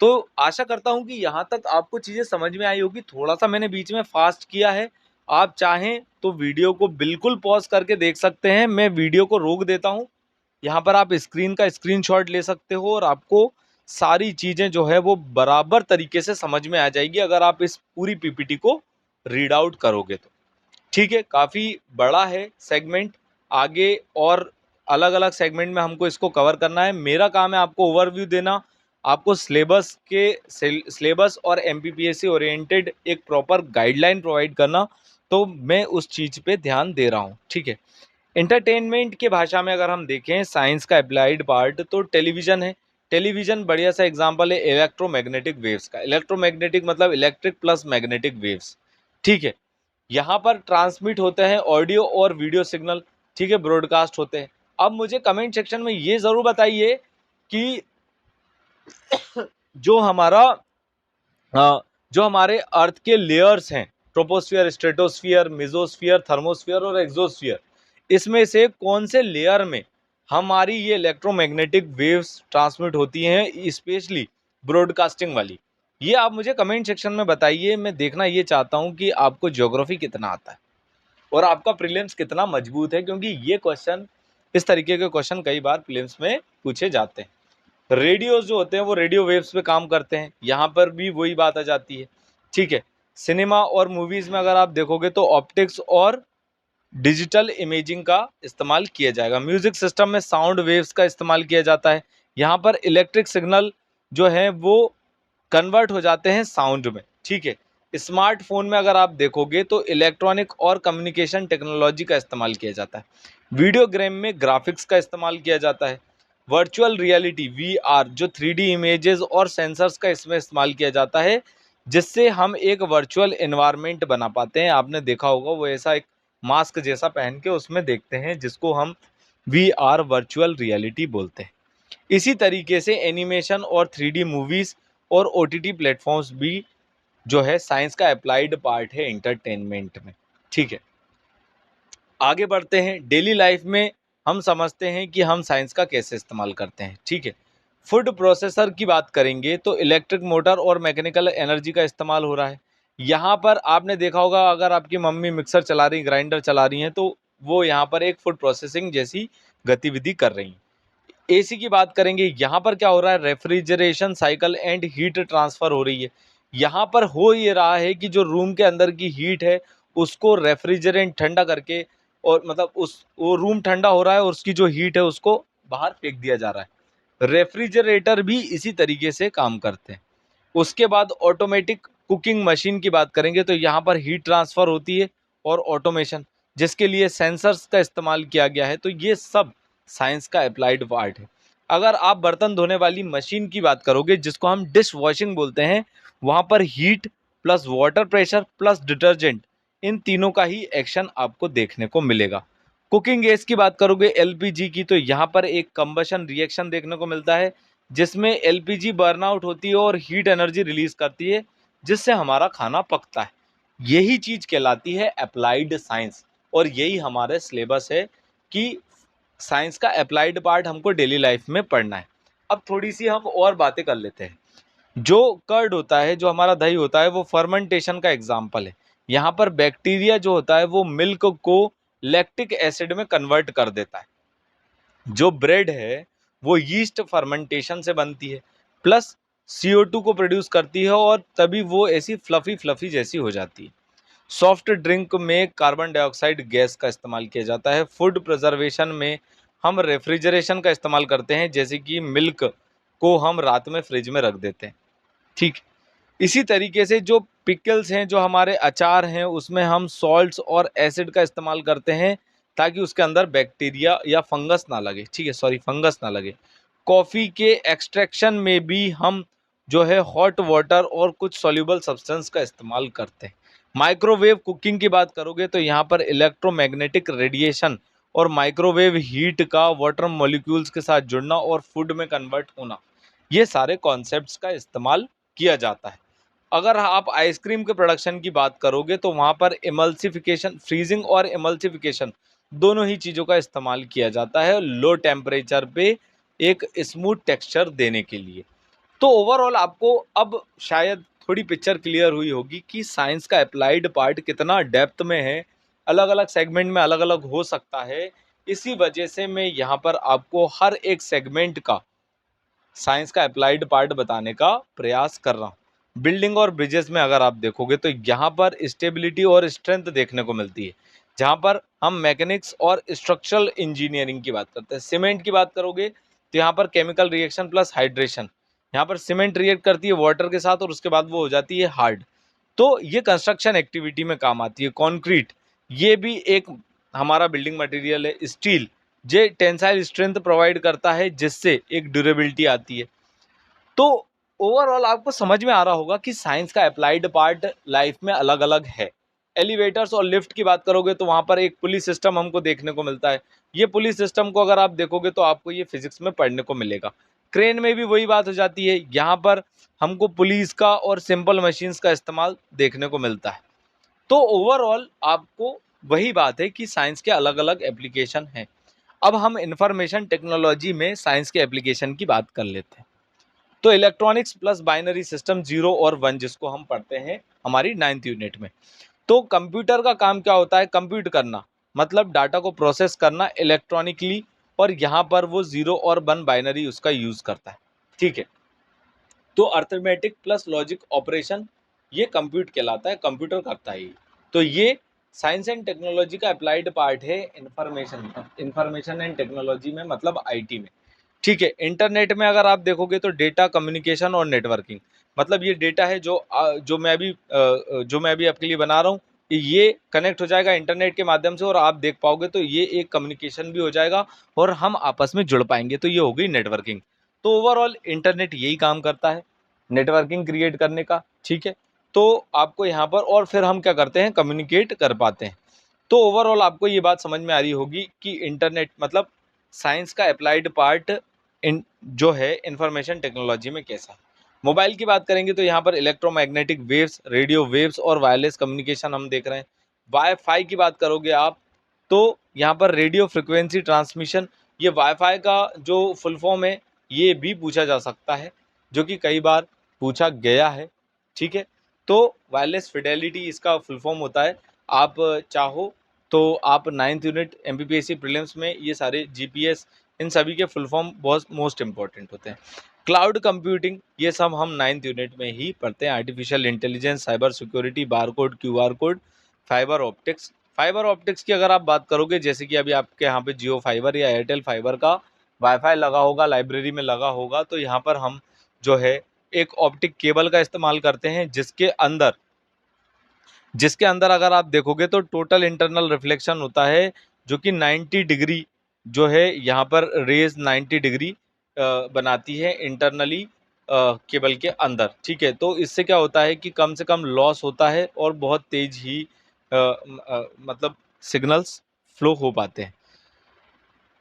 तो आशा करता हूं कि यहाँ तक आपको चीजें समझ में आई होगी। थोड़ा सा मैंने बीच में फास्ट किया है, आप चाहें तो वीडियो को बिल्कुल पॉज करके देख सकते हैं, मैं वीडियो को रोक देता हूं। यहाँ पर आप स्क्रीन का स्क्रीनशॉट ले सकते हो और आपको सारी चीजें जो है वो बराबर तरीके से समझ में आ जाएगी अगर आप इस पूरी पीपीटी को रीड आउट करोगे तो। ठीक है, काफी बड़ा है सेगमेंट, आगे और अलग अलग सेगमेंट में हमको इसको कवर करना है। मेरा काम है आपको ओवरव्यू देना, आपको सिलेबस और एमपीपीएससी ओरिएंटेड एक प्रॉपर गाइडलाइन प्रोवाइड करना। तो मैं उस चीज पे ध्यान दे रहा हूँ। ठीक है, एंटरटेनमेंट के भाषा में अगर हम देखें साइंस का अप्लाइड पार्ट, तो टेलीविजन है। टेलीविजन बढ़िया सा एग्जांपल है इलेक्ट्रोमैग्नेटिक वेव्स का। इलेक्ट्रोमैग्नेटिक मतलब इलेक्ट्रिक प्लस मैग्नेटिक वेव्स। ठीक है, यहाँ पर ट्रांसमिट होते हैं ऑडियो और वीडियो सिग्नल। ठीक है, ब्रॉडकास्ट होते हैं। अब मुझे कमेंट सेक्शन में ये जरूर बताइए कि जो हमारा जो हमारे अर्थ के लेयर्स हैं, ट्रोपोस्फियर, स्ट्रेटोस्फियर, मेसोस्फियर, थर्मोस्फियर और एक्सोस्फियर, इसमें से कौन से लेयर में हमारी ये इलेक्ट्रोमैग्नेटिक वेव्स ट्रांसमिट होती हैं, स्पेशली ब्रॉडकास्टिंग वाली। ये आप मुझे कमेंट सेक्शन में बताइए। मैं देखना ये चाहता हूं कि आपको ज्योग्राफी कितना आता है और आपका प्रीलिम्स कितना मजबूत है, क्योंकि ये क्वेश्चन, इस तरीके के क्वेश्चन कई बार प्रीलिम्स में पूछे जाते हैं। रेडियोज जो होते हैं वो रेडियो वेव्स पे काम करते हैं, यहाँ पर भी वही बात आ जाती है। ठीक है, सिनेमा और मूवीज में अगर आप देखोगे तो ऑप्टिक्स और डिजिटल इमेजिंग का इस्तेमाल किया जाएगा। म्यूजिक सिस्टम में साउंड वेव्स का इस्तेमाल किया जाता है, यहाँ पर इलेक्ट्रिक सिग्नल जो है वो कन्वर्ट हो जाते हैं साउंड में। ठीक है, स्मार्टफोन में अगर आप देखोगे तो इलेक्ट्रॉनिक और कम्युनिकेशन टेक्नोलॉजी का इस्तेमाल किया जाता है। वीडियो गेम में ग्राफिक्स का इस्तेमाल किया जाता है। वर्चुअल रियलिटी वीआर जो 3D इमेजेस और सेंसर्स का इसमें इस्तेमाल किया जाता है। जिससे हम एक वर्चुअल एनवायरनमेंट बना पाते हैं। आपने देखा होगा वो ऐसा एक मास्क जैसा पहन के उसमें देखते हैं, जिसको हम VR वर्चुअल रियलिटी बोलते हैं। इसी तरीके से एनिमेशन और 3D मूवीज और OTT प्लेटफॉर्म्स भी जो है साइंस का अप्लाइड पार्ट है एंटरटेनमेंट में। ठीक है, आगे बढ़ते हैं। डेली लाइफ में हम समझते हैं कि हम साइंस का कैसे इस्तेमाल करते हैं। ठीक है, फूड प्रोसेसर की बात करेंगे तो इलेक्ट्रिक मोटर और मैकेनिकल एनर्जी का इस्तेमाल हो रहा है। यहाँ पर आपने देखा होगा, अगर आपकी मम्मी मिक्सर चला रही, ग्राइंडर चला रही हैं, तो वो यहाँ पर एक फूड प्रोसेसिंग जैसी गतिविधि कर रही हैं। एसी की बात करेंगे, यहाँ पर क्या हो रहा है, refrigeration cycle and heat transfer हो रही है। यहाँ पर हो ये रहा है कि जो रूम के अंदर की हीट है उसको रेफ्रिजरेंट ठंडा करके, और मतलब उस वो रूम ठंडा हो रहा है और उसकी जो हीट है उसको बाहर फेंक दिया जा रहा है। रेफ्रिजरेटर भी इसी तरीके से काम करते हैं। उसके बाद ऑटोमेटिक कुकिंग मशीन की बात करेंगे तो यहाँ पर हीट ट्रांसफर होती है और ऑटोमेशन, जिसके लिए सेंसर्स का इस्तेमाल किया गया है। तो ये सब साइंस का अप्लाइड पार्ट है। अगर आप बर्तन धोने वाली मशीन की बात करोगे, जिसको हम डिश वॉशिंग बोलते हैं, वहाँ पर heat plus water pressure plus detergent, इन तीनों का ही एक्शन आपको देखने को मिलेगा। कुकिंग गैस की बात करोगे LPG की, तो यहाँ पर एक कंबशन रिएक्शन देखने को मिलता है, जिसमें LPG बर्नआउट होती है और हीट एनर्जी रिलीज करती है, जिससे हमारा खाना पकता है। यही चीज कहलाती है अप्लाइड साइंस, और यही हमारे सिलेबस है कि साइंस का अप्लाइड पार्ट हमको डेली लाइफ में पढ़ना है। अब थोड़ी सी हम और बातें कर लेते हैं। जो कर्ड होता है, जो हमारा दही होता है, वो फर्मेंटेशन का एग्जाम्पल है। यहाँ पर बैक्टीरिया जो होता है वो मिल्क को लैक्टिक एसिड में कन्वर्ट कर देता है। जो ब्रेड है वो यीस्ट फर्मेंटेशन से बनती है, प्लस CO2 को प्रोड्यूस करती है, और तभी वो ऐसी फ्लफी फ्लफी जैसी हो जाती है। सॉफ्ट ड्रिंक में कार्बन डाइऑक्साइड गैस का इस्तेमाल किया जाता है। फूड प्रिजर्वेशन में हम रेफ्रिजरेशन का इस्तेमाल करते हैं, जैसे कि मिल्क को हम रात में फ्रिज में रख देते हैं। ठीक, इसी तरीके से जो पिकल्स हैं, जो हमारे अचार हैं, उसमें हम सॉल्ट्स और एसिड का इस्तेमाल करते हैं, ताकि उसके अंदर बैक्टीरिया या फंगस ना लगे। ठीक है, सॉरी, फंगस ना लगे। कॉफ़ी के एक्सट्रैक्शन में भी हम जो है हॉट वाटर और कुछ सॉल्युबल सब्सटेंस का इस्तेमाल करते हैं। माइक्रोवेव कुकिंग की बात करोगे तो यहाँ पर इलेक्ट्रोमैग्नेटिक रेडिएशन और माइक्रोवेव हीट का वाटर मॉलिक्यूल्स के साथ जुड़ना और फूड में कन्वर्ट होना, ये सारे कॉन्सेप्ट्स का इस्तेमाल किया जाता है। अगर आप आइसक्रीम के प्रोडक्शन की बात करोगे तो वहाँ पर इमल्सिफिकेशन, फ्रीजिंग और इमल्सिफिकेशन दोनों ही चीज़ों का इस्तेमाल किया जाता है लो टेम्परेचर पे एक स्मूथ टेक्सचर देने के लिए। तो ओवरऑल आपको अब शायद थोड़ी पिक्चर क्लियर हुई होगी कि साइंस का अप्लाइड पार्ट कितना डेप्थ में है, अलग अलग सेगमेंट में अलग अलग हो सकता है। इसी वजह से मैं यहाँ पर आपको हर एक सेगमेंट का साइंस का अप्लाइड पार्ट बताने का प्रयास कर रहा हूँ। बिल्डिंग और ब्रिजेस में अगर आप देखोगे तो यहाँ पर स्टेबिलिटी और स्ट्रेंथ देखने को मिलती है, जहाँ पर हम मैकेनिक्स और स्ट्रक्चरल इंजीनियरिंग की बात करते हैं। सीमेंट की बात करोगे तो यहाँ पर केमिकल रिएक्शन प्लस हाइड्रेशन, यहाँ पर सीमेंट रिएक्ट करती है वाटर के साथ और उसके बाद वो हो जाती है हार्ड। तो ये कंस्ट्रक्शन एक्टिविटी में काम आती है। कॉन्क्रीट, ये भी एक हमारा बिल्डिंग मटेरियल है। स्टील, ये टेंसाइल स्ट्रेंथ प्रोवाइड करता है, जिससे एक ड्यूरेबिलिटी आती है। तो ओवरऑल आपको समझ में आ रहा होगा कि साइंस का अप्लाइड पार्ट लाइफ में अलग अलग है। एलिवेटर्स और लिफ्ट की बात करोगे तो वहां पर एक पुली सिस्टम हमको देखने को मिलता है। ये पुली सिस्टम को अगर आप देखोगे तो आपको ये फिजिक्स में पढ़ने को मिलेगा। क्रेन में भी वही बात हो जाती है, यहाँ पर हमको पुलिस का और सिंपल मशीन्स का इस्तेमाल देखने को मिलता है। तो ओवरऑल आपको वही बात है कि साइंस के अलग अलग एप्लीकेशन हैं। अब हम इंफॉर्मेशन टेक्नोलॉजी में साइंस के एप्लीकेशन की बात कर लेते हैं। तो इलेक्ट्रॉनिक्स प्लस बाइनरी सिस्टम 0 और 1, जिसको हम पढ़ते हैं हमारी 9th यूनिट में। तो कंप्यूटर का काम क्या होता है, कंप्यूट करना, मतलब डाटा को प्रोसेस करना इलेक्ट्रॉनिकली, और यहाँ पर वो 0 और 1 बाइनरी उसका यूज करता है। ठीक है, तो अर्थमेटिक प्लस लॉजिक ऑपरेशन ये कंप्यूट कहलाता है, कंप्यूटर करता है ये। तो ये साइंस एंड टेक्नोलॉजी का अप्लाइड पार्ट है इंफॉर्मेशन एंड टेक्नोलॉजी में, मतलब IT में। ठीक है, इंटरनेट में अगर आप देखोगे तो डेटा कम्युनिकेशन और नेटवर्किंग, मतलब ये डेटा है जो मैं अभी आपके लिए बना रहा हूँ, ये कनेक्ट हो जाएगा इंटरनेट के माध्यम से, और आप देख पाओगे तो ये एक कम्युनिकेशन भी हो जाएगा और हम आपस में जुड़ पाएंगे, तो ये हो गई नेटवर्किंग। तो ओवरऑल इंटरनेट यही काम करता है, नेटवर्किंग क्रिएट करने का। ठीक है, तो आपको यहाँ पर, और फिर हम क्या करते हैं, कम्युनिकेट कर पाते हैं। तो ओवरऑल आपको ये बात समझ में आ रही होगी कि इंटरनेट मतलब साइंस का अप्लाइड पार्ट इन जो है इंफॉर्मेशन टेक्नोलॉजी में कैसा है। मोबाइल की बात करेंगे तो यहाँ पर इलेक्ट्रोमैग्नेटिक वेव्स, रेडियो वेव्स और वायरलेस कम्युनिकेशन हम देख रहे हैं। वाईफाई की बात करोगे आप तो यहाँ पर रेडियो फ्रिक्वेंसी ट्रांसमिशन, ये वाईफाई का जो फुल फॉर्म है ये भी पूछा जा सकता है, जो कि कई बार पूछा गया है। ठीक है, तो वायरलेस फिडेलिटी इसका फुल फॉर्म होता है। आप चाहो तो आप 9th यूनिट एमपीपीएससी प्रीलिम्स में ये सारे जीपीएस, इन सभी के फुल फॉर्म बहुत मोस्ट इंपॉर्टेंट होते हैं। क्लाउड कंप्यूटिंग ये सब हम 9th यूनिट में ही पढ़ते हैं। Artificial intelligence, cyber security, barcode, QR code, fibre optics. Fibre optics की अगर आप बात करोगे, जैसे कि अभी आपके यहाँ पे जियो फाइबर या एयरटेल फाइबर का वाईफाई लगा होगा, लाइब्रेरी में लगा होगा, तो यहाँ पर हम जो है एक ऑप्टिक केबल का इस्तेमाल करते हैं, जिसके अंदर अगर आप देखोगे तो टोटल इंटरनल रिफ्लेक्शन होता है, जो कि 90 डिग्री जो है यहाँ पर रेज 90 डिग्री बनाती है इंटरनली केबल के अंदर। ठीक है, तो इससे क्या होता है कि कम से कम लॉस होता है और बहुत तेज ही मतलब सिग्नल्स फ्लो हो पाते हैं।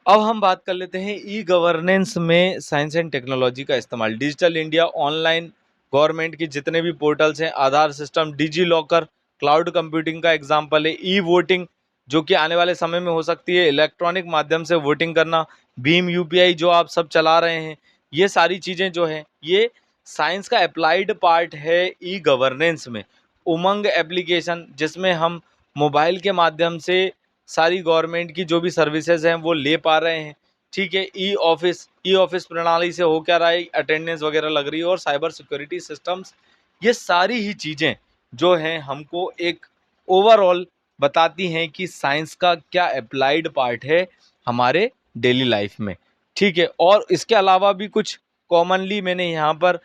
अब हम बात कर लेते हैं ई गवर्नेंस में साइंस एंड टेक्नोलॉजी का इस्तेमाल। डिजिटल इंडिया, ऑनलाइन गवर्नमेंट की जितने भी पोर्टल्स हैं, आधार system, digi locker, cloud computing का एग्जांपल है। ई वोटिंग जो कि आने वाले समय में हो सकती है, इलेक्ट्रॉनिक माध्यम से वोटिंग करना, भीम यूपीआई जो आप सब चला रहे हैं, ये सारी चीज़ें जो हैं ये साइंस का अप्लाइड पार्ट है ई गवर्नेंस में। उमंग एप्लीकेशन जिसमें हम मोबाइल के माध्यम से सारी गवर्नमेंट की जो भी सर्विसेज हैं वो ले पा रहे हैं। ठीक है, ई ऑफिस प्रणाली से हो क्या रहा है, अटेंडेंस वगैरह लग रही है, और साइबर सिक्योरिटी सिस्टम्स, ये सारी ही चीज़ें जो हैं हमको एक ओवरऑल बताती हैं कि साइंस का क्या अप्लाइड पार्ट है हमारे डेली लाइफ में। ठीक है, और इसके अलावा भी कुछ कॉमनली मैंने यहाँ पर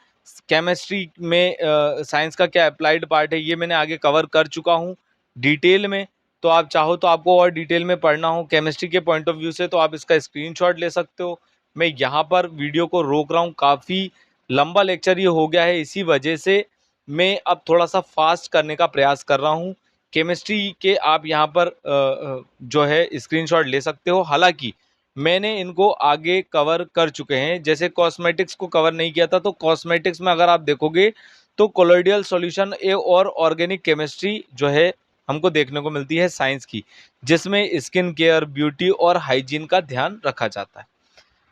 केमिस्ट्री में साइंस का क्या अप्लाइड पार्ट है ये मैंने आगे कवर कर चुका हूँ डिटेल में। तो आप चाहो तो आपको और डिटेल में पढ़ना हो केमिस्ट्री के पॉइंट ऑफ व्यू से, तो आप इसका स्क्रीनशॉट ले सकते हो। मैं यहाँ पर वीडियो को रोक रहा हूँ, काफ़ी लंबा लेक्चर ये हो गया है, इसी वजह से मैं अब थोड़ा सा फास्ट करने का प्रयास कर रहा हूँ। केमिस्ट्री के आप यहाँ पर जो है स्क्रीनशॉट ले सकते हो। हालांकि मैंने इनको आगे कवर कर चुके हैं, जैसे कॉस्मेटिक्स को कवर नहीं किया था, तो कॉस्मेटिक्स में अगर आप देखोगे तो कोलोइडल सॉल्यूशन और ऑर्गेनिक केमिस्ट्री जो है हमको देखने को मिलती है साइंस की, जिसमें स्किन केयर, ब्यूटी और हाइजीन का ध्यान रखा जाता है।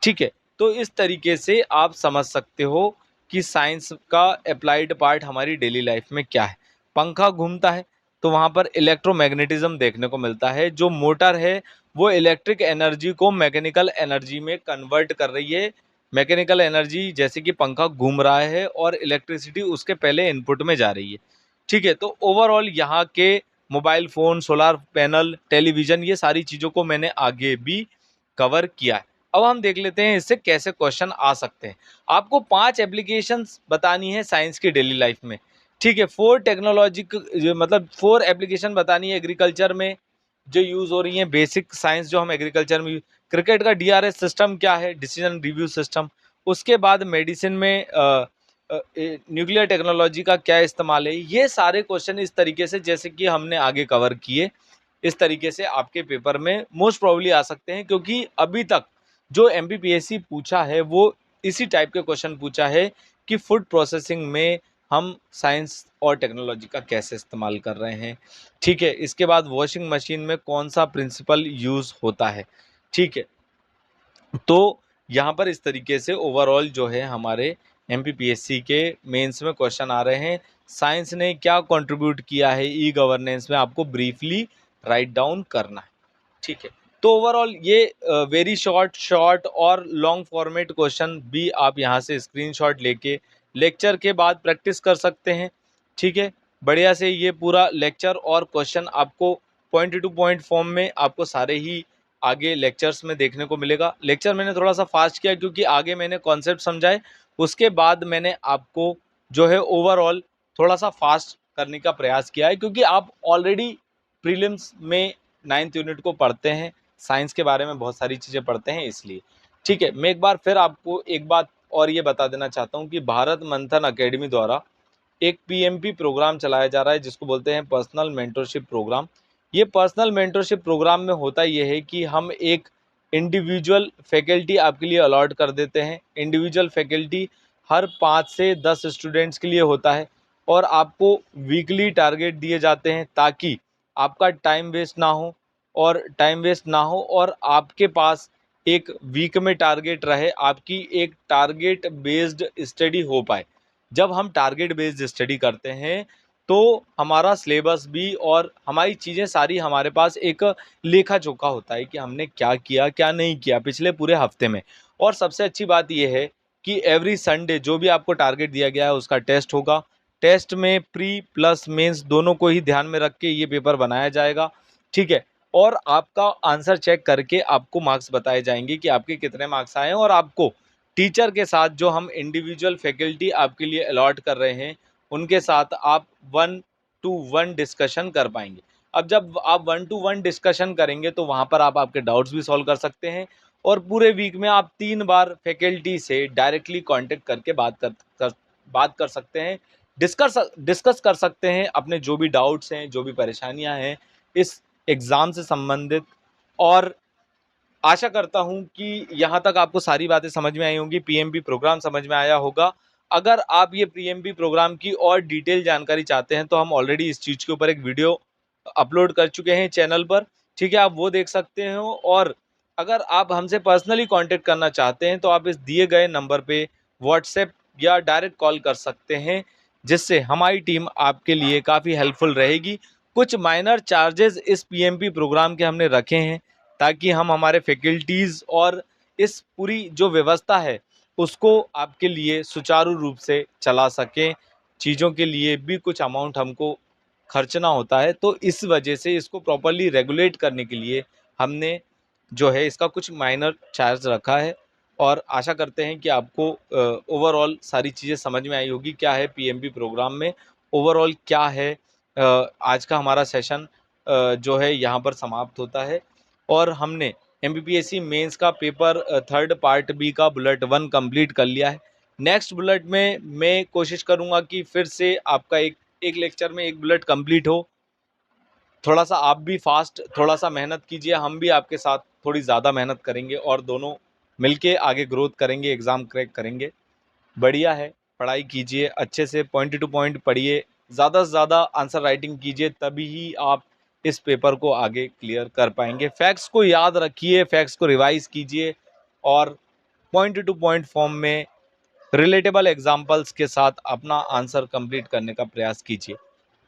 ठीक है, तो इस तरीके से आप समझ सकते हो कि साइंस का अप्लाइड पार्ट हमारी डेली लाइफ में क्या है। पंखा घूमता है तो वहाँ पर इलेक्ट्रोमैग्नेटिज्म देखने को मिलता है। जो मोटर है वो इलेक्ट्रिक एनर्जी को मैकेनिकल एनर्जी में कन्वर्ट कर रही है। मैकेनिकल एनर्जी जैसे कि पंखा घूम रहा है और इलेक्ट्रिसिटी उसके पहले इनपुट में जा रही है। ठीक है, तो ओवरऑल यहाँ के mobile phone, solar panel, television, ये सारी चीज़ों को मैंने आगे भी कवर किया है। अब हम देख लेते हैं इससे कैसे क्वेश्चन आ सकते हैं। आपको 5 एप्लीकेशंस बतानी है साइंस की डेली लाइफ में। ठीक है, 4 टेक्नोलॉजी मतलब 4 एप्लीकेशन बतानी है एग्रीकल्चर में जो यूज़ हो रही हैं, बेसिक साइंस जो हम एग्रीकल्चर में क्रिकेट का डीआरएस सिस्टम क्या है, डिसीजन रिव्यू सिस्टम। उसके बाद मेडिसिन में न्यूक्लियर टेक्नोलॉजी का क्या इस्तेमाल है। ये सारे क्वेश्चन इस तरीके से जैसे कि हमने आगे कवर किए, इस तरीके से आपके पेपर में मोस्ट प्रोबेबली आ सकते हैं, क्योंकि अभी तक जो एमपीपीएससी पूछा है वो इसी टाइप के क्वेश्चन पूछा है कि फूड प्रोसेसिंग में हम साइंस और टेक्नोलॉजी का कैसे इस्तेमाल कर रहे हैं। ठीक है, इसके बाद वॉशिंग मशीन में कौन सा प्रिंसिपल यूज़ होता है। ठीक है, तो यहाँ पर इस तरीके से ओवरऑल जो है हमारे एमपीपीएससी के मेंस में क्वेश्चन आ रहे हैं। साइंस ने क्या कंट्रीब्यूट किया है ई गवर्नेंस में, आपको ब्रीफली राइट डाउन करना है। ठीक है, तो ओवरऑल ये वेरी शॉर्ट और लॉन्ग फॉर्मेट क्वेश्चन भी आप यहाँ से स्क्रीनशॉट लेके लेक्चर के बाद प्रैक्टिस कर सकते हैं। ठीक है, बढ़िया से ये पूरा लेक्चर और क्वेश्चन आपको पॉइंट टू पॉइंट फॉर्म में आपको सारे ही आगे लेक्चर्स में देखने को मिलेगा। लेक्चर मैंने थोड़ा सा फास्ट किया क्योंकि आगे मैंने कॉन्सेप्ट समझाए, उसके बाद मैंने आपको जो है ओवरऑल थोड़ा सा फास्ट करने का प्रयास किया है, क्योंकि आप ऑलरेडी प्रीलिम्स में 9th यूनिट को पढ़ते हैं, साइंस के बारे में बहुत सारी चीज़ें पढ़ते हैं इसलिए। ठीक है, मैं एक बार फिर आपको एक बात और ये बता देना चाहता हूँ कि भारत मंथन अकेडमी द्वारा एक पीएमपी प्रोग्राम चलाया जा रहा है जिसको बोलते हैं पर्सनल मेंटरशिप प्रोग्राम। ये पर्सनल मेंटरशिप प्रोग्राम में होता ये है कि हम एक इंडिविजुअल फैकल्टी आपके लिए अलॉट कर देते हैं। इंडिविजुअल फैकल्टी हर 5 से 10 स्टूडेंट्स के लिए होता है और आपको वीकली टारगेट दिए जाते हैं ताकि आपका टाइम वेस्ट ना हो और आपके पास एक वीक में टारगेट रहे, आपकी एक टारगेट बेस्ड स्टडी हो पाए। जब हम टारगेट बेस्ड स्टडी करते हैं तो हमारा सिलेबस भी और हमारी चीज़ें सारी हमारे पास एक लेखा जोखा होता है कि हमने क्या किया क्या नहीं किया पिछले पूरे हफ्ते में। और सबसे अच्छी बात यह है कि एवरी संडे जो भी आपको टारगेट दिया गया है उसका टेस्ट होगा। टेस्ट में प्री प्लस मेंस दोनों को ही ध्यान में रख के ये पेपर बनाया जाएगा, ठीक है। और आपका आंसर चेक करके आपको मार्क्स बताए जाएंगे कि आपके कितने मार्क्स आए हैं और आपको टीचर के साथ जो हम इंडिविजुअल फैकल्टी आपके लिए अलॉट कर रहे हैं उनके साथ आप 1-to-1 डिस्कशन कर पाएंगे। अब जब आप 1-to-1 डिस्कशन करेंगे तो वहाँ पर आप आपके डाउट्स भी सॉल्व कर सकते हैं और पूरे वीक में आप 3 बार फैकल्टी से डायरेक्टली कांटेक्ट करके बात कर सकते हैं, डिस्कस कर सकते हैं अपने जो भी डाउट्स हैं, जो भी परेशानियां हैं इस एग्ज़ाम से संबंधित। और आशा करता हूं कि यहाँ तक आपको सारी बातें समझ में आई होंगी, पीएमबी प्रोग्राम समझ में आया होगा। अगर आप ये पीएमबी प्रोग्राम की और डिटेल जानकारी चाहते हैं तो हम ऑलरेडी इस चीज़ के ऊपर एक वीडियो अपलोड कर चुके हैं चैनल पर, ठीक है, आप वो देख सकते हो। और अगर आप हमसे पर्सनली कांटेक्ट करना चाहते हैं तो आप इस दिए गए नंबर पे व्हाट्सएप या डायरेक्ट कॉल कर सकते हैं, जिससे हमारी टीम आपके लिए काफ़ी हेल्पफुल रहेगी। कुछ माइनर चार्जेस इस पीएमबी प्रोग्राम के हमने रखे हैं ताकि हम हमारे फैकल्टीज़ और इस पूरी जो व्यवस्था है उसको आपके लिए सुचारू रूप से चला सकें। चीज़ों के लिए भी कुछ अमाउंट हमको खर्चना होता है, तो इस वजह से इसको प्रॉपर्ली रेगुलेट करने के लिए हमने जो है इसका कुछ माइनर चार्ज रखा है। और आशा करते हैं कि आपको ओवरऑल सारी चीज़ें समझ में आई होगी क्या है पीएमबी प्रोग्राम में, ओवरऑल क्या है। आज का हमारा सेशन जो है यहाँ पर समाप्त होता है और हमने एमपीपीएससी मेंस का पेपर थर्ड पार्ट बी का बुलेट 1 कंप्लीट कर लिया है। नेक्स्ट बुलेट में मैं कोशिश करूँगा कि फिर से आपका एक लेक्चर में एक बुलेट कंप्लीट हो। थोड़ा सा आप भी फास्ट थोड़ा सा मेहनत कीजिए, हम भी आपके साथ थोड़ी ज़्यादा मेहनत करेंगे और दोनों मिलके आगे ग्रोथ करेंगे, एग्ज़ाम क्रैक करेंगे। बढ़िया है, पढ़ाई कीजिए अच्छे से, पॉइंट टू पॉइंट पढ़िए, ज़्यादा से ज़्यादा आंसर राइटिंग कीजिए, तभी ही आप इस पेपर को आगे क्लियर कर पाएंगे। फैक्ट्स को याद रखिए, फैक्ट्स को रिवाइज कीजिए और पॉइंट टू पॉइंट फॉर्म में रिलेटेबल एग्जाम्पल्स के साथ अपना आंसर कंप्लीट करने का प्रयास कीजिए।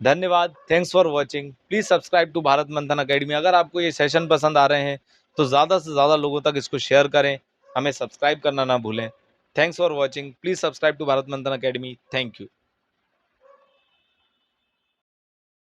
धन्यवाद, thanks for watching. Please subscribe to Bharat Manthan academy. अगर आपको ये सेशन पसंद आ रहे हैं तो ज़्यादा से ज़्यादा लोगों तक इसको शेयर करें, हमें सब्सक्राइब करना ना भूलें। Thanks for watching, please subscribe to Bharat Manthan academy. Thank you.